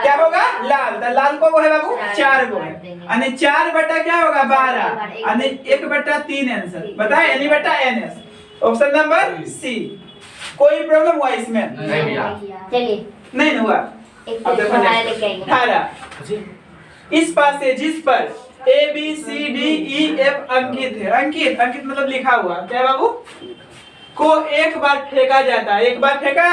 क्या होगा? लाल। तो लाल को है बाबू? 4 गो है, यानी 4 बटा क्या होगा? 12, यानी 1 बटा 3 आंसर। बताए एनी बटा एनएस, ऑप्शन नंबर सी। कोई प्रॉब्लम हुआ इसमें? नहीं भैया। चलिए नहीं हुआ। अब देखो 18 इस पास से जिस पर A B C D E F अंकित है, अंकित मतलब लिखा हुआ, क्या बाबू? को एक बार फेंका जाता है, एक बार फेंका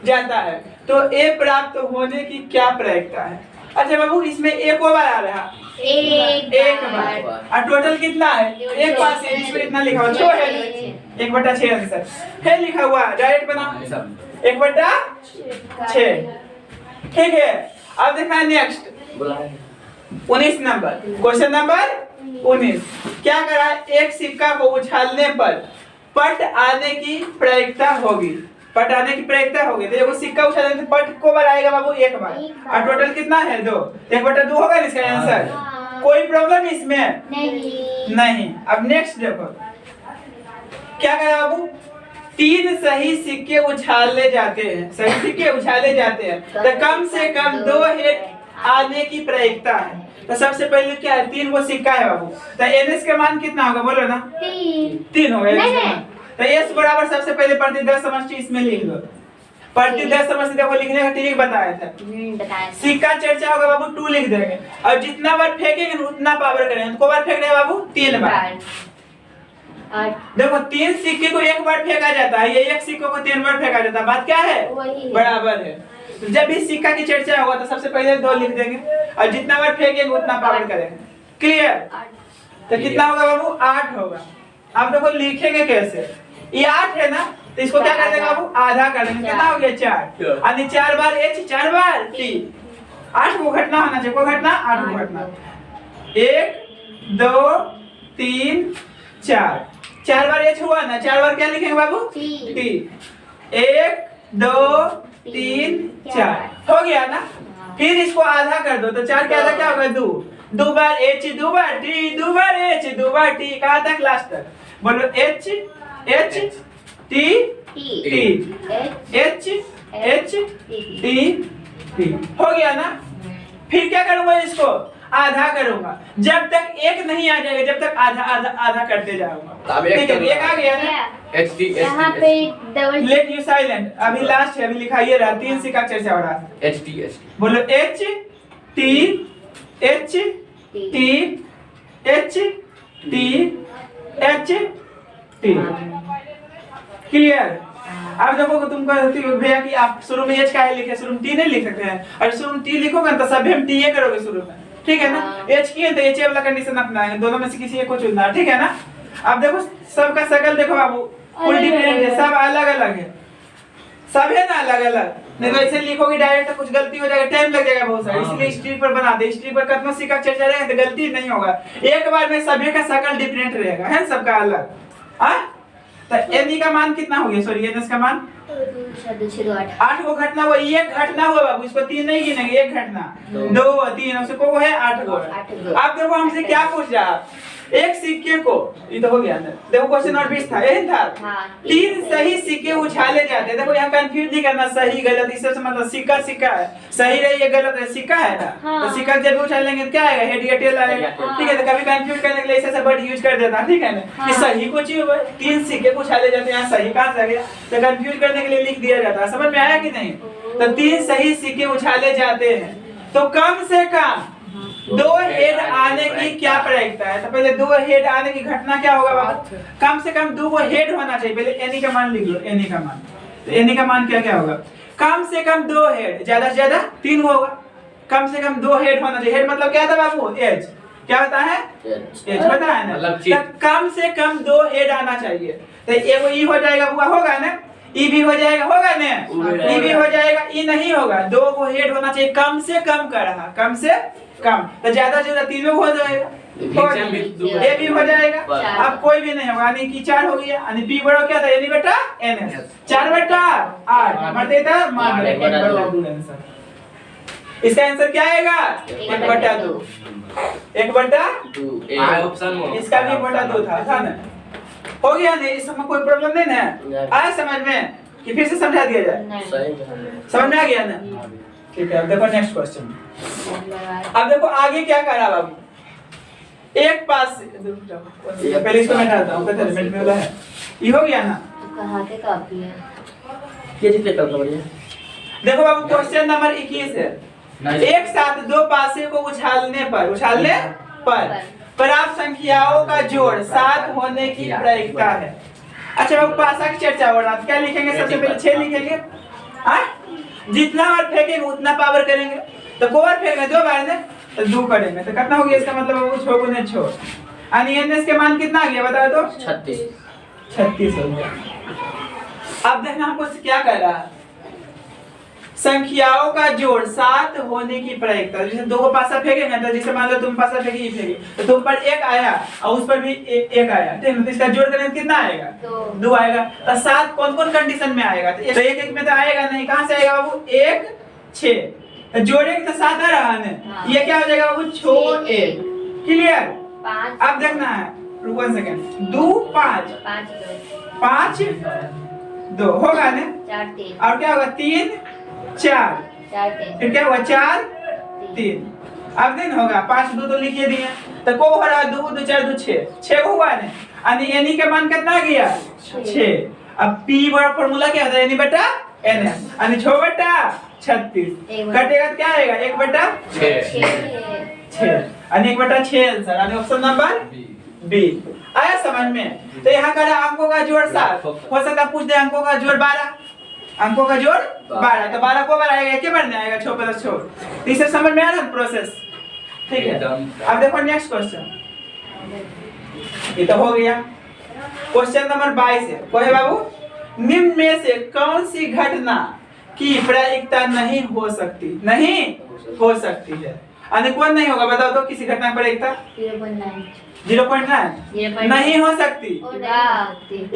जाता है, तो A प्राप्त होने की क्या प्रायिकता है? अच्छा बाबू इसमें एक बार आ रहा है, एक बार। और टोटल कितना है? एक पास है, इसमें इतना लिखा हुआ 6 है, 1/6 आंसर है लिखा हुआ, डायरेक्ट बनाओ 1/6। ठीक है, अब देखना नेक्स्ट 19 नंबर, क्वेश्चन नंबर 19। क्या करा? एक सिक्का को उछालने पर पट आने की प्रायिकता होगी। पट आने की प्रायिकता होगी, तो देखो सिक्का उछालने से पट को बार आएगा बाबू? एक बार। और टोटल कितना है? 2। 1/2 होगा इसका आंसर। कोई प्रॉब्लम इसमें नहीं। अब नेक्स्ट देखो क्या करा बाबू? 3 सही सिक्के उछाले जाते हैं, सही सिक्के उछाले जाते हैं, तो कम से कम 2 हेड आने की प्रायिकता है। तो सबसे पहले क्या है? 3 वो सिक्का है बाबू, तो एनएस का मान कितना होगा? बोलो ना। 3 होगा एनएस का मान। तो एस बराबर सबसे पहले प्रतिदर्श समष्टि इसमें लिख लो। प्रतिदर्श समष्टि देखो लिखने का ट्रिक बताया था। सिक्का चर्चा होगा बाबू 2 लिख देंगे, और जितना बार फेंकेंगे उतना पावर करेंगे। को बार फेंक रहे हैं बाबू? 3 बार। देखो 3 सिक्के को एक बार फेंका जाता है, ये एक सिक्के को 3 बार फेंका जाता है। बात क्या है? बराबर है। तो जब भी सिक्का की चर्चा होगा तो सबसे पहले 2 लिख देंगे, और जितना बार फेंकेंगे उतना पावर करेंगे। क्लियर? तो कितना होगा बाबू? 8 होगा। आप देखो लिखेंगे कैसे? ये 8 है ना, तो इसको क्या कर देंगे बाबू? आधा कर देंगे। कितना हो गया? 4। यानी 4 बार एच, 4 बार टी। 8 को घटना होना चाहिए। को घटना? 8 को घटना। 1 2 3 4। 4 बार एच हुआ ना, 4 बार क्या लिखेंगे बाबू? टी। 1 2 3 4 हो गया ना। फिर इसको आधा कर दो, तो 4 के आधा क्या होगा? 2। 2 बार एच, 2 बार टी, 2 बार एच, 2 बार टी। कहाँ तक? लास्ट तक। बोलो H H T T, H H T T. हो गया ना। फिर क्या करूंगा? इसको आधा करूंगा, जब तक 1 नहीं आ जाएगा, जब तक आधा आधा आधा करते जाऊंगा। ठीक है, 1 आ गया ना। यहाँ पे डबल लेट यू साइलेंट। अभी लास्ट है, अभी लिखाइए रहा 3 सिक्का चर्चा हो रहा है। एच टी बोलो H T H T H T H T. Clear? अब देखो तुम कहती हो भैया कि आप शुरू में एच का है लिखे, शुरू में टी नहीं लिख सकते हैं। और शुरू में टी लिखोगे तो सभी हम टी करोगे शुरू में। ठीक है ना? एच की है तो एच वाला कंडीशन अपनाएंगे, दोनों में से किसी एक को चुनना। ठीक है ना? अब देखो सबका शकल देखो बाबू, फुल डिफरेंट है, सब अलग अलग है, सब है ना अलग अलग। नहीं तो ऐसे लिखोगे डायरेक्ट तो कुछ गलती हो जाएगा, टाइम लग जाएगा बहुत सारा। इसलिए स्ट्रीक पर बना दे। स्ट्रीक पर कितना सिक्का चर्चा रहेगा तो गलती नहीं होगा। एक बार में सभी का शकल डिफरेंट रहेगा, है सबका अलग। हाँ, तो एन का मान कितना हो गया? सॉरी एनएस का मान 8 को घटना हुआ, एक घटना हुआ बाबू, इसको 3 नहीं गिनेंगे, एक घटना 2 3 उसको है 8 को। आप देखो हमसे क्या पूछ रहा? एक सिक्के को, ये तो हो गया ना। देखो क्वेश्चन और 20 था, यही था। 3 सही सिक्के उछाले जाते हैं। देखो यहाँ कंफ्यूज नहीं करना सही गलत, इससे मतलब सिक्का सिक्का है, सही रही है गलत है, सिक्का है ना। तो सिक्का जब उछालेंगे तो क्या आएगा? हेड या टेल आएगा। ठीक है, तो कभी कंफ्यूज करने के लिए ऐसे वर्ड यूज कर देता। ठीक है ना, कि सही कुछ ही हुआ, 3 सिक्के उछाले जाते हैं, सही कहाँ से आ गया? तो कंफ्यूज करने के लिए लिख दिया जाता है। समझ में आया कि नहीं? तो 3 सही सिक्के उछाले जाते हैं, तो कम से कम 2 हेड आने की क्या प्रायिकता है? तो पहले 2 हेड आने की घटना क्या होगा बाबू? कम से कम 2 हेड होना चाहिए। पहले एनी का मान लिख लो, एनी का मान। तो एनी का मान क्या क्या होगा? कम से कम 2 हेड, ज्यादा से ज्यादा 3 होगा। कम से कम 2 हेड होना चाहिए। हेड मतलब क्या था बाबू? एज। क्या होता है? एज होता है ना। तो कम से कम 2 हेड आना चाहिए। तो एगो ई हो जाएगा बुआ, होगा ना? ई भी हो जाएगा, होगा ना? ई भी हो जाएगा, ई नहीं होगा। 2 को हेड होना चाहिए, कम से कम कर रहा, कम से कम। तो ज्यादा से ज्यादा 3 हो जाएगा, ए भी हो जाएगा। अब कोई भी नहीं होगा, यानी कि 4 हो गया। यानी पी बड़ा क्या था? यानी बेटा एन 4/8 मर देता मान दे। इसका आंसर क्या आएगा? 1/2। 1/2 ऑप्शन इसका भी 1/2 था ना। हो गया नहीं? इस समय कोई प्रॉब्लम नहीं ना? आया समझ में कि फिर से समझा दिया जाए? समझ में आ गया ना? ठीक है, अब देखो नेक्स्ट क्वेश्चन। अब देखो आगे क्या कर रहा बाबू? एक पास पहले इसको मैं हटाता हूं, पता है में वाला है। ये हो गया ना? कहां के कॉपी है ये जितने कर बढ़िया। देखो बाबू क्वेश्चन नंबर 21 है। एक साथ 2 पासे को उछालने पर प्राप्त संख्याओं का जोड़ 7 होने की प्रायिकता है। अच्छा बाबू पासा की चर्चा हो रहा है, क्या लिखेंगे? सबसे पहले 6 लिखेंगे। हाँ, जितना बार फेंकेंगे उतना पावर करेंगे। तो को बार फेंकेंगे? 2 बार ने, तो 2 करेंगे तो कितना हो गया इसका मतलब बाबू 6 गुने 6 यानी एनएस के मान कितना आ गया बताओ तो 36 हो गया। अब देखना हमको क्या कह रहा है, संख्याओं का जोड़ 7 होने की प्रायिकता। जैसे 2 को पासा फेंकेंगे तो जैसे मान लो तुम पासा फेंके ही फेंके तो तुम पर 1 आया और उस पर भी 1 आया, ठीक है, तो इसका जोड़ करेंगे कितना आएगा 2 आएगा। तो 7 कौन कौन कंडीशन में आएगा, तो 1 में तो आएगा नहीं, कहां से आएगा बाबू 1 6 तो जोड़ेंगे तो 7 आ रहा है ना, ये क्या हो जाएगा बाबू 6 1 क्लियर। अब देखना है रुको 1 सेकंड 2 5 5 2 होगा ना 4 3 और क्या होगा 3 4 फिर क्या हुआ 4 3 अब दिन होगा 5 2 तो लिखिए दिए तो को हो रहा 2 2 4 2 6 हुआ ना, यानी एनी का मान कितना आ गया 6। अब पी बड़ा फार्मूला क्या होता है एनी बटा एन यानी 6 बटा 36 कटेगा तो क्या आएगा 1 बटा 6 यानी 1 बटा 6 आंसर यानी ऑप्शन नंबर बी आया समझ में। तो यहाँ का अंकों का जोड़ 7 हो सकता पूछ दे अंकों का जोड़ 12, अंकों का जोड़ 12 तो 12 को बार आएगा एक बार नहीं आएगा 6 + 6 तो इसे समझ में आ रहा है प्रोसेस, ठीक है। अब देखो नेक्स्ट क्वेश्चन, ये तो हो गया। क्वेश्चन नंबर 22 है, कोई बाबू निम्न में से कौन सी घटना की प्रायिकता नहीं हो सकती, नहीं हो सकती है, यानी कौन नहीं होगा बताओ तो किसी घटना की प्रायिकता 0.9 नहीं हो सकती।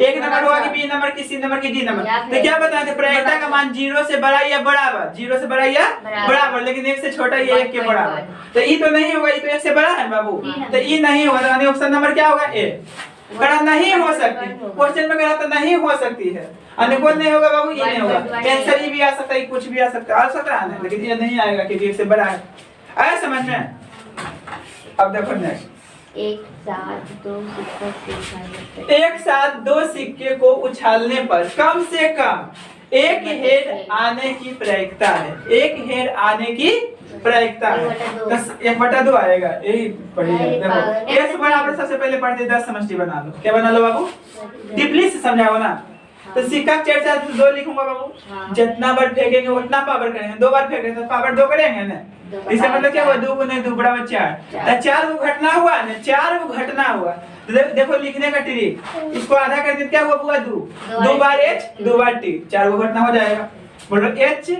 एक नंबर होगा कि बी नंबर की सी नंबर की डी नंबर, तो क्या बताएं थे प्रायिकता का मान 0 से बड़ा या बराबर, 0 से बड़ा या बराबर, लेकिन 1 से छोटा या 1 के बराबर, तो ई तो नहीं होगा, ई तो 1 से बड़ा है बाबू, तो ई नहीं होगा, यानी ऑप्शन नंबर क्या होगा ए। करा नहीं हो सकती, क्वेश्चन में कहा तो नहीं हो सकती है, यानी कौन नहीं होगा बाबू ये नहीं होगा, आंसर ई भी आ सकता है कुछ भी आ सकता है, लेकिन ये नहीं आएगा क्योंकि 1 से बड़ा है। आया समझ में। अब देखो नेक्स्ट, एक साथ दो सिक्के को उछालने पर कम से कम एक हेड आने की प्रायिकता है, एक हेड आने की प्रायिकता है, 1/2 आएगा, यही पढ़िए। देखो एक बराबर सबसे पहले पढ़ दे 10 समष्टि बना लो, क्या बना लो बाबू डीपली से समझाओ ना। तो सिक्का 2 लिखूंगा बाबू, जितना बार फेंकेंगे उतना पावर करेंगे, 2 बार फेंकेंगे तो पावर 2 करेंगे ना, इसका मतलब क्या हुआ 2 × 2 = 4, 4 वो घटना हुआ ना, 4 वो घटना हुआ। तो देखो लिखने का ट्रिक, इसको आधा कर दे क्या हुआ 2 बार h 2 बार t, 4 वो घटना हो जाएगा, बोलो h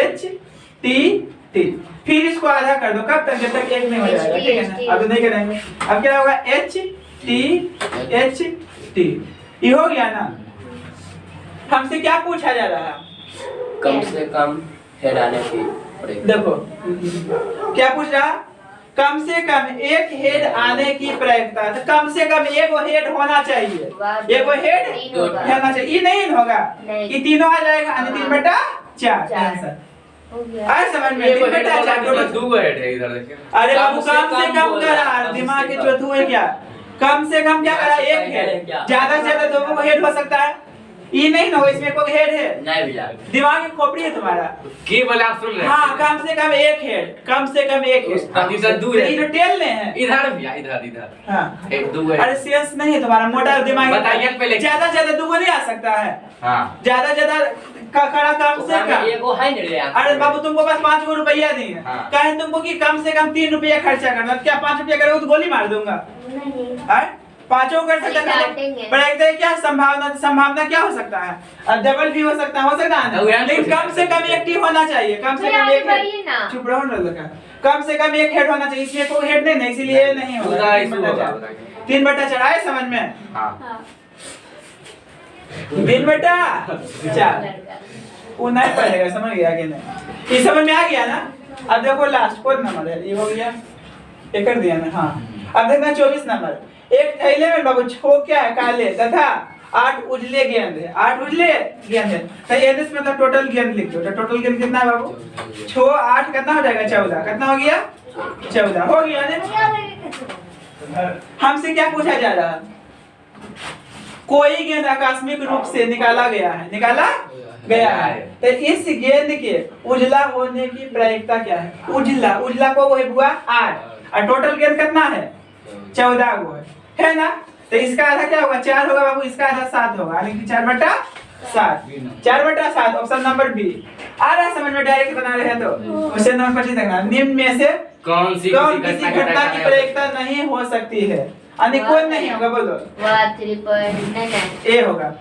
h t t, फिर इसको आधा कर दो कब तक जब तक 1 नहीं हो जाएगा, ठीक है ना। अब नहीं करेंगे, अब क्या होगा h t ये हो गया ना। हमसे क्या पूछा जा रहा है, कम से कम हेड आने की, देखो क्या पूछ रहा, कम से कम एक हेड आने की प्रायिकता, तो कम से कम एक हेड होना चाहिए, एक हेड होना चाहिए, ये नहीं होगा ये तीनों आ जाएगा, 3/4 आंसर आए समझ में। 3/4 2 हेड है इधर देखिए। अरे बाबू कम से कम करा, दिमाग के चौथू है क्या, कम से कम क्या करा 1 हेड, ज्यादा से ज्यादा 2 हेड हो सकता है, ये नहीं ना हो, इसमें कोई हेड है नहीं भैया, दिमाग में खोपड़ी है तुम्हारा, की बोले आप सुन रहे हैं। हाँ कम से कम 1 हेड, कम से कम 1 हेड, इधर 2 है, ये जो टेल ने है इधर भैया इधर हाँ 2 है। अरे सेंस नहीं है तुम्हारा, मोटा दिमाग बताइए पहले, ज्यादा ज्यादा 2 नहीं आ सकता है, हाँ ज्यादा खड़ा कम से कम। एगो है नहीं रे, अरे बाबू तुमको बस 5 रुपया नहीं है, हाँ। कहे तुमको कि कम से कम 3 रुपया खर्चा करना, क्या 5 रुपया करोगे तो गोली मार दूंगा, पांचों कर सकता है, पर एक क्या संभावना क्या हो सकता है, डबल भी हो सकता है, लेकिन कम से कम 1 टी होना चाहिए, कम से कम 1 हेड, चुप रहो ना लड़का, कम से कम 1 हेड होना चाहिए, इसमें कोई हेड नहीं, इसीलिए नहीं होगा 3/4 आए समझ में। हाँ 3/4 वो नहीं पड़ेगा, समझ गया कि नहीं, ये समझ में आ गया ना। अब देखो लास्ट कौन नंबर है, ये हो गया, एक कर दिया ना, हाँ। अब देखना 24 नंबर, एक थैले में बाबू 6 क्या है काले तथा 8 उजले गेंद है, 8 उजले गेंद है, तो ये मतलब टोटल गेंद लिख दो, तो टोटल गेंद कितना है बाबू 6 8 कितना हो जाएगा 14, कितना हो गया 14 हो गया ना। हमसे क्या पूछा जा रहा है, कोई गेंद आकस्मिक रूप से निकाला गया है, तो इस गेंद के उजला होने की प्रायिकता क्या है, उजला को वो है बुआ 8 और टोटल गेंद कितना है 14 वो है ना, तो इसका आधा क्या होगा 4 होगा बाबू, इसका आधा 7 होगा, यानी कि 4/7 7 4/7 ऑप्शन नंबर बी आ रहा है समझ में, डायरेक्ट बना रहे हैं तो क्वेश्चन नंबर 25 देखना, निम्न में से कौन सी किसी घटना की प्रयोक्ता नहीं हो सकती है, यानी कौन नहीं होगा बोलो, 3.9 ए होगा।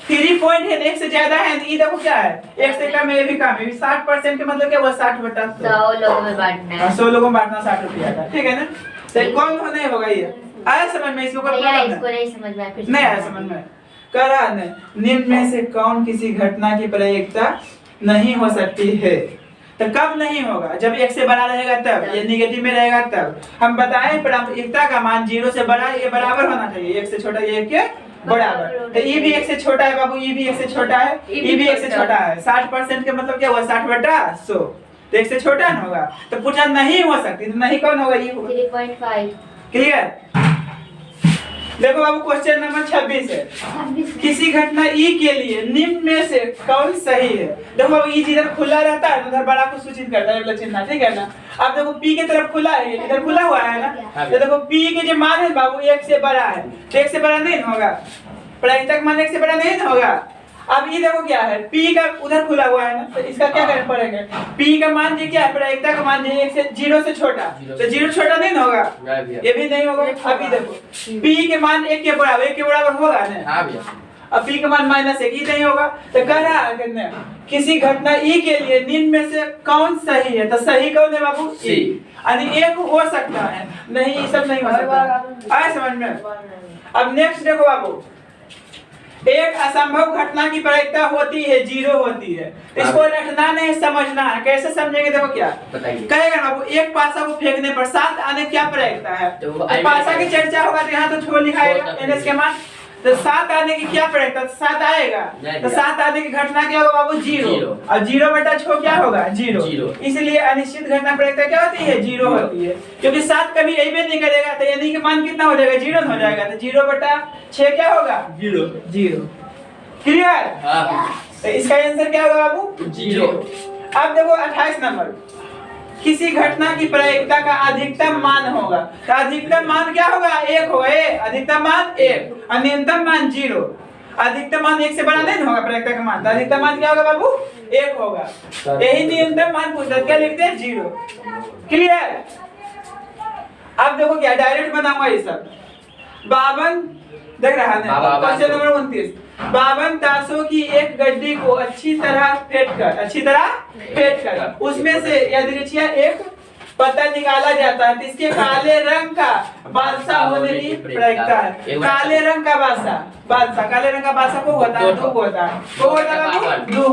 3 पॉइंट है, एक से ज्यादा है, ये देखो क्या है, एक से कम है, ये भी कम है, 60% के मतलब क्या हुआ, 60/100 100 लोगों में बांटना है। 100 लोगों में बांटना 60 रुपया का, ठीक है ना। तो कौन हो नहीं होगा, ये आया समझ में, इसको कोई भैया प्रॉब्लम इसको है? नहीं समझ में आया, फिर से नहीं आया समझ में, कर रहा है निम्न में से कौन किसी घटना की प्रयोक्ता नहीं हो सकती है, तो कब नहीं होगा, जब 1 से बड़ा रहेगा तब, ये नेगेटिव में रहेगा तब। हम बताएं प्रायिकता का मान 0 से बड़ा ये बराबर होना चाहिए, 1 से छोटा ये 1 के बराबर, तो ये भी 1 से छोटा है बाबू, ये भी 1 से छोटा है, ये भी 1 से छोटा है, 60% के मतलब क्या हुआ, 60/100, तो 1 से छोटा ना होगा, तो पूछा नहीं हो सकती, तो नहीं कौन होगा, ये होगा। 3.5 क्लियर। देखो बाबू क्वेश्चन नंबर 26 है, किसी घटना ई के लिए निम्न में से कौन सही है। देखो अब ई जिधर खुला रहता है उधर बड़ा को सूचित करता है, चिन्ह, ठीक है ना। अब देखो पी की तरफ खुला है, इधर खुला हुआ है ना, तो देखो पी के जो मान है बाबू 1 से बड़ा है, तो 1 से बड़ा नहीं होगा, प्रायिकता मान 1 से बड़ा नहीं होगा। अब ये देखो क्या है, P का उधर खुला हुआ है ना, तो इसका क्या करना पड़ेगा, P का मान जी क्या है, प्रायिकता का मान जी 1 से 0 से छोटा, तो 0 छोटा नहीं ना होगा, ये भी नहीं होगा। अभी देखो P के मान 1 के बराबर, 1 के बराबर होगा ना, हां भैया। अब P का मान -1 ही नहीं होगा, तो कह रहा है कितने, किसी घटना E के लिए निम्न में से कौन सही है, तो सही कौन है बाबू, E, यानी एक हो सकता है, नहीं ये सब नहीं हो सकता, आया समझ में। अब नेक्स्ट देखो बाबू, एक असंभव घटना की प्रायिकता होती है 0 होती है, इसको रटना नहीं समझना है, कैसे समझेंगे देखो क्या बताइए। कहेगा बाबू, एक पासा को फेंकने पर 7 आने क्या प्रायिकता है, तो तो पासा की चर्चा होगा तो यहाँ तो छो लिखाएगा एनएस के मान, तो 7 आने की क्या प्रायिकता, 7 आएगा, तो 7 आने की घटना क्या होगा बाबू, 0, और 0/6 क्या होगा, 0, इसलिए अनिश्चित घटना प्रायिकता क्या होती है, 0 होती है, क्योंकि 7 कभी अइबे नहीं करेगा, तो यानी कि मान कितना हो जाएगा, 0 हो जाएगा, तो 0/6 क्या होगा, 0। क्लियर। तो इसका आंसर क्या होगा बाबू, 0। अब देखो 28 नंबर, किसी घटना की प्रायिकता का अधिकतम मान होगा, तो अधिकतम मान क्या होगा, 1 होगा, अधिकतम मान 1 और न्यूनतम मान 0। अधिकतम मान 1 से बड़ा नहीं होगा प्रायिकता का मान, तो अधिकतम मान क्या होगा बाबू, 1 होगा, यही न्यूनतम मान पूछता है, क्या लिखते हैं, 0। क्लियर। अब देखो क्या डायरेक्ट बनाऊंगा ये सब, 52 देख रहा है ना, क्वेश्चन नंबर 29, 52 ताशों की एक गड्डी को अच्छी तरह फेंट कर उसमें से यादृच्छिया एक पत्ता निकाला जाता है, तो इसके काले रंग का बादशाह होने की प्रायिकता है। काले रंग का बादशाह, काले रंग का बादशाह को होता है, 2 होता है, को होता है 2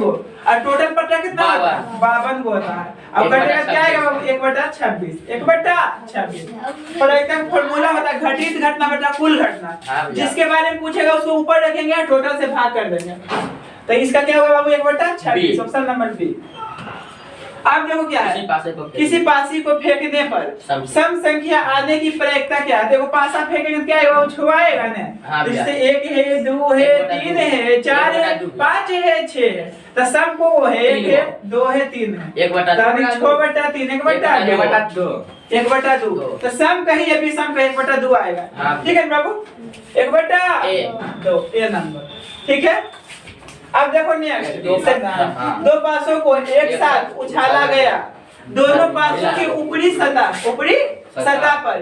और टोटल पट्टा कितना होता है, 52 को होता है। अब घटेगा क्या है बाबू, 1/26 प्रायिकता का फॉर्मूला होता है घटित घटना बटा कुल घटना, जिसके बारे में पूछेगा उसको ऊपर रखेंगे, टोटल से भाग कर देंगे, तो इसका क्या होगा बाबू, 1/26, ऑप्शन नंबर बी। अब देखो क्या है, किसी पासी को फेंकने पर सम संख्या आने की प्रायिकता क्या है, देखो पासा फेंकेंगे क्या है, वो छुआएगा ना, जिससे 1 है 2 है 3 है 4 है 5 है 6 है, तो सब को है 1 है 2 है 3 है, 6/3 1/2, तो सम कहीं ये भी सम का 1/2 आएगा, ठीक है बाबू, 1/2 ए नंबर, ठीक है। अब देखो नेक्स्ट, 2 पासों को एक साथ उछाला गया, दोनों पासों की ऊपरी सतह पर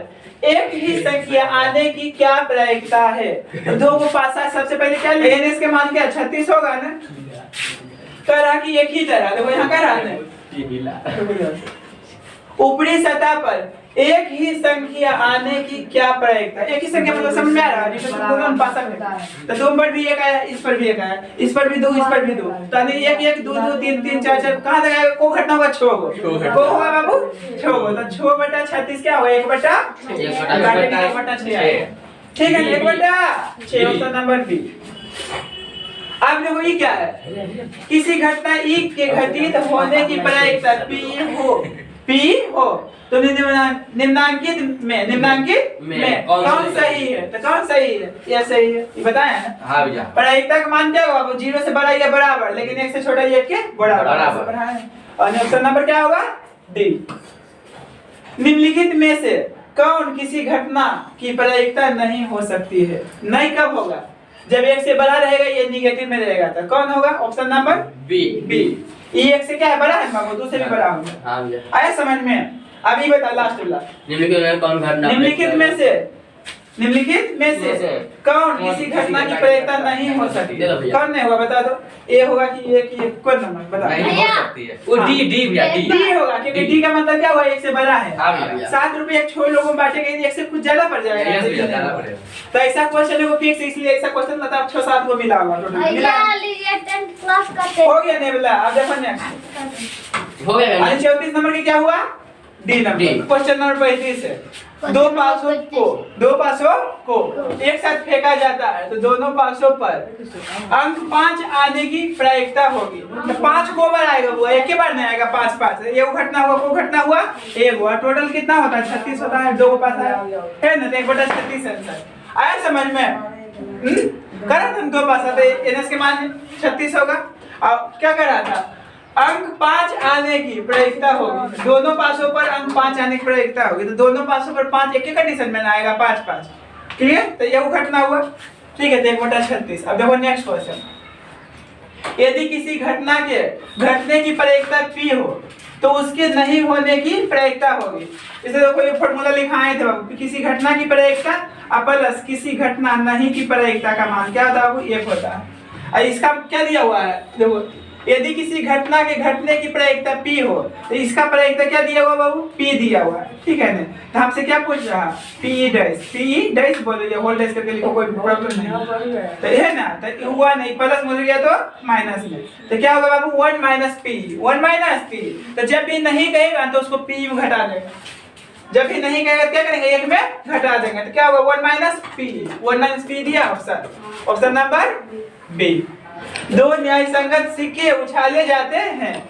एक ही संख्या आने की क्या प्रायिकता है, तो 2 को पासा सबसे पहले क्या लेंगे, इसके मान क्या 36 होगा ना, कह रहा कि एक ही तरह, देखो यहाँ कह रहा है ऊपरी सतह पर एक ही संख्या आने की क्या प्रायिकता, एक ही संख्या मतलब समझ में आ रहा है, दोनों पासा में, तो 2 पर भी 1 आया, इस पर भी 1 आया, इस पर भी 2, इस पर भी 2, तो 1 1 2 2 3 3 4 4 कहां तक आएगा, को घटना होगा 6 को होगा बाबू 6 को, तो 6/36 क्या होगा, 1/6 आएगा, ठीक है, 1/6 ऑप्शन नंबर बी। अब देखो ये क्या है, किसी घटना ई के घटित होने की प्रायिकता P हो तो निम्नांकित में कौन सही है, तो कौन सही है, यह सही है, ये बताया ना। हाँ भैया। प्रायिकता का मान क्या होगा, 0 से बड़ा या बराबर, लेकिन 1 से छोटा या 1 के बराबर है, और ऑप्शन नंबर क्या होगा, डी। निम्नलिखित में से कौन किसी घटना की प्रायिकता नहीं हो सकती है, नहीं कब होगा, जब एक से बड़ा रहेगा ये निगेटिव में रहेगा, तो कौन होगा? Option number B. बी। ये एक से क्या है? बड़ा है बाबू, दो से भी बड़ा होगा। हाँ भैया। आया समझ में? अभी बता लास्ट वाला। निम्नलिखित में कौन घटना निम्नलिखित में से कौन किसी घटना की प्रेरिता नहीं हो सकती? कौन नहीं होगा बता दो। ए होगा कि ये कि कौन नंबर बता? नहीं हो सकती है। वो डी भैया डी। डी होगा, क्योंकि डी का मतलब क्या हुआ? एक से बड़ा है। हाँ भैया। 7 रुपए एक छोटे लोगों में बांटेंगे, एक से कुछ ज्यादा पड़ जाएगा। यस भैया, ज्यादा पड़ेगा। तो ऐसा क्वेश्चन को फिक्स, इसलिए ऐसा क्वेश्चन मतलब 6-7 को मिला होगा टोटल। मिला हो गया नहीं बोला? अब देखो नेक्स्ट हो गया भैया। 34 नंबर के क्या हुआ? D number. क्वेश्चन नंबर 35 है। दो पासों को एक साथ फेंका जाता है तो दोनों पासों पर अंक 5 आने की प्रायिकता होगी। तो 5 को बार आएगा? वो एक के बार नहीं आएगा। 5 ये घटना हुआ, वो घटना हुआ, एक हुआ। टोटल कितना होता है? 36 होता है। 2 को पास आया है ना, तो 1/36 आंसर आया समझ में? करा तुम 2 पास आते, एनएस के मान 36 होगा। अब क्या कर रहा था? अंक 5 आने की प्रायिकता होगी। दोनों पासों पर अंक 5 आने की प्रायिकता होगी, तो दोनों पासों पर 5 एक ही कंडीशन में आएगा, 5-5। क्लियर? तो ये वो घटना हुआ। ठीक है, तो 1/36। अब देखो नेक्स्ट क्वेश्चन। यदि किसी घटना के घटने की प्रायिकता P हो तो उसके नहीं होने की प्रायिकता होगी। इसे देखो ये फॉर्मूला लिखाए थे बाबू। किसी घटना की प्रायिकता प्लस किसी घटना नहीं की प्रायिकता का मान क्या होता है बाबू? 1 होता है। और इसका क्या दिया हुआ है? देखो, यदि किसी घटना के घटने की प्रायिकता P हो तो इसका प्रायिकता क्या दिया हुआ बाबू? P दिया हुआ है। ठीक है ना? तो हमसे क्या पूछ रहा? P डैश बोलो, ये होल डैश करके लिखो, कोई प्रॉब्लम नहीं तो है ना। तो हुआ नहीं, प्लस मुझे गया तो माइनस में, तो क्या होगा बाबू? 1 - P। 1 - P। तो जब भी नहीं कहेगा तो उसको P में घटा देंगे। जब भी नहीं कहेगा क्या करेंगे? 1 में घटा देंगे। तो क्या होगा? 1 - P। 1 - P दिया ऑप्शन नंबर बी। दो न्याय संगत सिक्के उछाले जाते हैं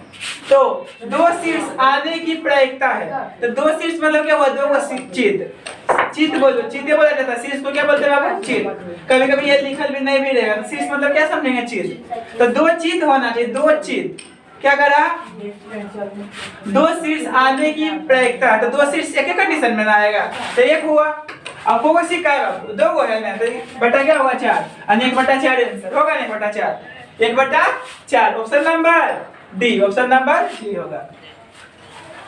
तो 2 शीर्ष आने की प्रायिकता है। तो 2 शीर्ष मतलब क्या हुआ? 2 चित बोलो, चिते बोला जाता है। शीर्ष को क्या बोलते हैं बाबू? चित। कभी कभी ये लिखल भी नहीं भी रहेगा, तो शीर्ष मतलब क्या समझेंगे? चित। तो 2 चित होना चाहिए। 2 चित क्या करा? 2 शीर्ष आने की प्रायिकता है, तो 2 शीर्ष एक कंडीशन में ना आएगा, तो 1 हुआ। अब वो सिक्का है, 2 को है ना, तो बटा क्या हुआ? 4। और 1/4 आंसर होगा। 1/4 1/4 option number D. Option number D होगा।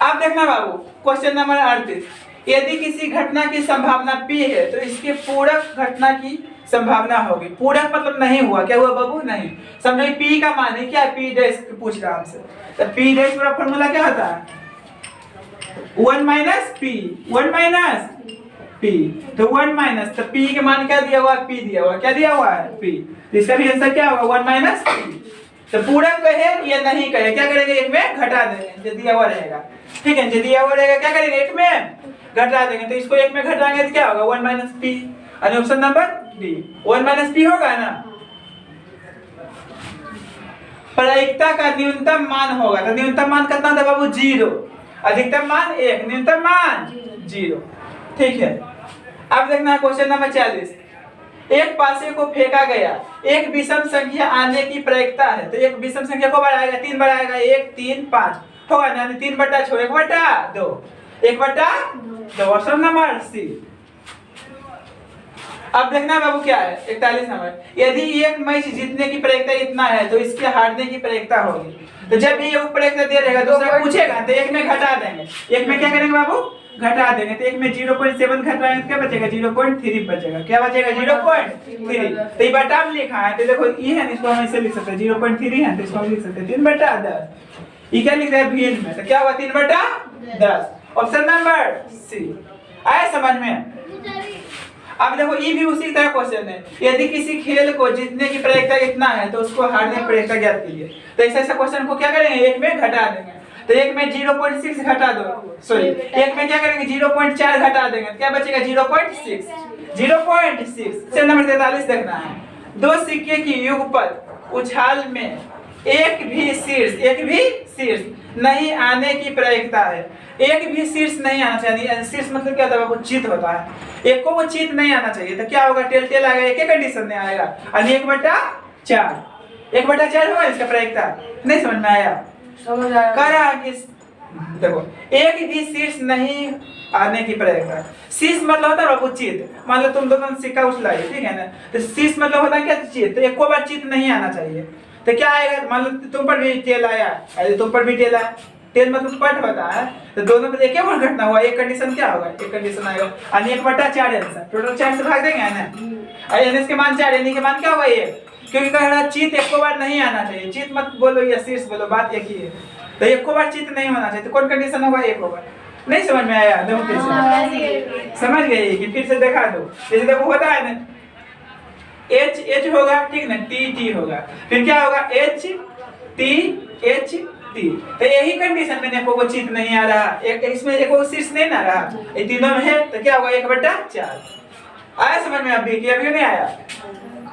अब देखना बाबू क्वेश्चन नंबर 38। यदि किसी घटना की संभावना P है तो इसके पूरक घटना की संभावना होगी। पूरक मतलब नहीं हुआ, क्या हुआ बाबू? नहीं। समझो P का मान है क्या? P डैश पूछ रहा हमसे, तो P डैश पूरा फॉर्मूला क्या होता है? 1 - P। 1 - P। तो 1 तो P के मान क्या दिया हुआ? P दिया हुआ। क्या दिया हुआ है? P। तो इसका भी आंसर क्या होगा? 1 - P। तो पूरक कहे या नहीं कहे, क्या करेंगे? 1 में घटा देंगे, जो दिया हुआ रहेगा। ठीक है, जो दिया हुआ रहेगा क्या करेंगे? 1 में घटा देंगे। तो इसको 1 में घटाएंगे तो क्या होगा? 1 - P। और ऑप्शन नंबर डी 1 - P होगा ना। प्रायिकता का न्यूनतम मान होगा, तो न्यूनतम मान कितना था बाबू? 0। अधिकतम मान 1, न्यूनतम मान 0। ठीक है, अब देखना क्वेश्चन नंबर 40। एक पासे को फेंका गया, एक विषम संख्या आने की प्रायिकता है, तो एक विषम संख्या को बार आएगा? 3 बार आएगा। 1 3 5 होगा ना। 3/6 1/2 1/2 ऑप्शन नंबर सी। अब देखना बाबू क्या है 41 नंबर। यदि एक मैच जीतने की प्रायिकता इतना है तो इसके हारने की प्रायिकता होगी। तो जब ये प्रायिकता दे रहेगा, दूसरा पूछेगा तो 1 में घटा देंगे। 1 में क्या करेंगे बाबू? घटा देंगे। तो 1 में 0.7 घटाएंगे तो क्या बचेगा? 0.3 बचेगा। क्या बचेगा? 0.3। तो ये बटा में लिखा है, तो देखो ये है, इसको हम ऐसे लिख सकते हैं 0.3 है, तो इसको हम लिख सकते हैं 3/10। ये क्या लिख रहा है? भीड़ में, तो क्या हुआ? 3/10 ऑप्शन नंबर सी। आया समझ में? अब देखो ये भी उसी तरह क्वेश्चन है। यदि किसी खेल को जीतने की प्रायिकता इतना है तो उसको हारने की प्रायिकता ज्ञात कीजिए। तो ऐसा क्वेश्चन को क्या करेंगे? 1 में घटा देंगे। तो 1 में 0.6 घटा दो, सॉरी 1 में क्या करेंगे? 0.4 घटा देंगे, क्या बचेगा? 0.6 क्वेश्चन नंबर 43 देखना है। 2 सिक्के की युगपत उछाल में एक भी शीर्ष नहीं आने की प्रायिकता है। एक भी शीर्ष नहीं आना चाहिए। शीर्ष मतलब क्या होता है? वो चित होता है। एक को वो चित नहीं आना चाहिए, तो क्या होगा? टेल आएगा, एक कंडीशन में आएगा। और 1/4 होगा इसका प्रायिकता। नहीं समझ में आया? समझ आया। करा कि देखो एक भी शीर्ष नहीं आने की प्रयत्न। शीर्ष मतलब होता है बाबू चित। मान लो तुम दोनों सिक्का उछलाए, ठीक है ना, तो शीर्ष मतलब होता है क्या, चित। तो एक बार चित नहीं आना चाहिए। तो क्या आएगा, मान लो तुम पर भी टेल आया, अरे तुम पर भी टेल आया, टेल मतलब पट होता है, तो दोनों में एक बार घटना हुआ, एक कंडीशन क्या होगा, एक कंडीशन आएगा और 1/4 आंसर, टोटल 4 से भाग देंगे ना। और एनएस के मान 4, एन के मान क्या होगा 1, क्योंकि कह रहा चित एक बार नहीं आना चाहिए। चित मत बोलो या शीर्ष बोलो, बात एक ही है। तो एक बार चित नहीं होना चाहिए, तो कौन कंडीशन होगा, एक बार। नहीं समझ में आया, देखो कैसे समझ गए कि फिर से दिखा दो। जैसे देखो होता है ना, एच एच होगा, ठीक ना, टी टी होगा, फिर क्या होगा एच टी एच टी। तो यही कंडीशन में देखो वो चित नहीं आ रहा, एक इसमें एक वो शीर्ष नहीं आ रहा, ये तीनों में है, तो क्या होगा 1/4। आया समझ में अभी कि अभी नहीं आया,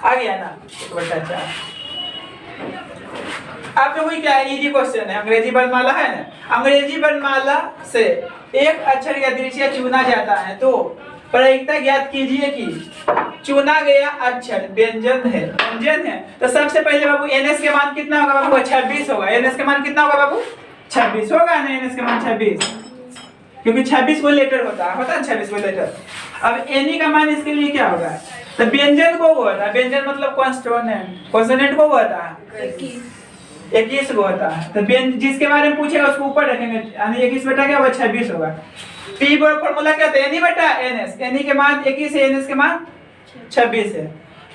आ गया ना 1/4। अब तो वही क्या है, इजी क्वेश्चन है, अंग्रेजी वर्णमाला है ना, अंग्रेजी वर्णमाला से एक अक्षर या दृश्य चुना जाता है तो प्रयोक्ता ज्ञात कीजिए कि चुना गया अक्षर व्यंजन है, व्यंजन है। तो सबसे पहले बाबू एनएस के मान कितना होगा बाबू, 26 होगा। एनएस के मान कितना होगा बाबू, 26 होगा ना, एनएस के मान 26, क्योंकि 26 को लेटर होता है 26 को लेटर। अब एनी का मान इसके लिए क्या होगा, तो व्यंजन को होता है, व्यंजन मतलब कॉन्सोनेंट, कॉन्सोनेंट को होता है 21 को होता है। तो जिसके बारे में पूछेगा उसको ऊपर रखेंगे, यानी 21 बटा क्या होगा 26 होगा। पी पर फॉर्मूला क्या होता है, एनी बटा एनएस, एनी के मान 21 है, एनएस के मान 26 है।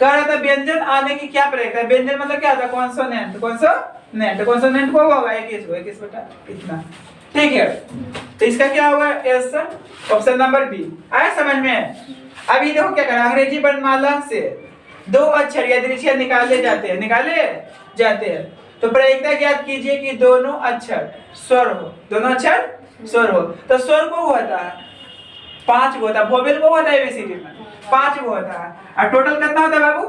कह रहा था व्यंजन आने की क्या प्रक्रिया, व्यंजन मतलब क्या होता है, कॉन्सोनेंट, कॉन्सोनेंट, कॉन्सोनेंट को होगा 21 बटा इतना, ठीक है। तो इसका क्या होगा एस, ऑप्शन नंबर बी। आया समझ में। अभी देखो क्या करना, अंग्रेजी वर्णमाला से 2 अक्षर या दृश्य निकाले जाते हैं, तो प्रयोक्ता ज्ञात कीजिए कि दोनों अक्षर स्वर हो, दोनों अक्षर स्वर हो। तो स्वर को होता है 5 को होता है, वोवेल को होता है एबीसीडी में 5 को होता है, और टोटल कितना होता है बाबू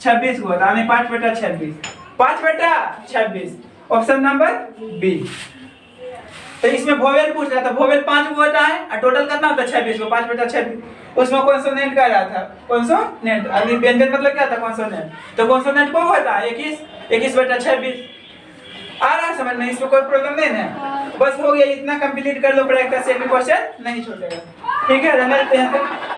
26 को होता है, 5/26, 5/26, ऑप्शन नंबर बी। तो इसमें वोवेल पूछ रहा था, वोवेल 5 को होता है और टोटल कितना होता है 26 को, 5/26। उसमें कॉन्सोनेंट का रहा था, कॉन्सोनेंट, अभी व्यंजन मतलब क्या था, कॉन्सोनेंट। तो कॉन्सोनेंट को होता है 21/26। आ रहा है समझ में, इसमें कोई प्रॉब्लम नहीं है। बस हो गया, इतना कंप्लीट कर लो प्रैक्टिस से, क्वेश्चन नहीं छूटेगा, ठीक है।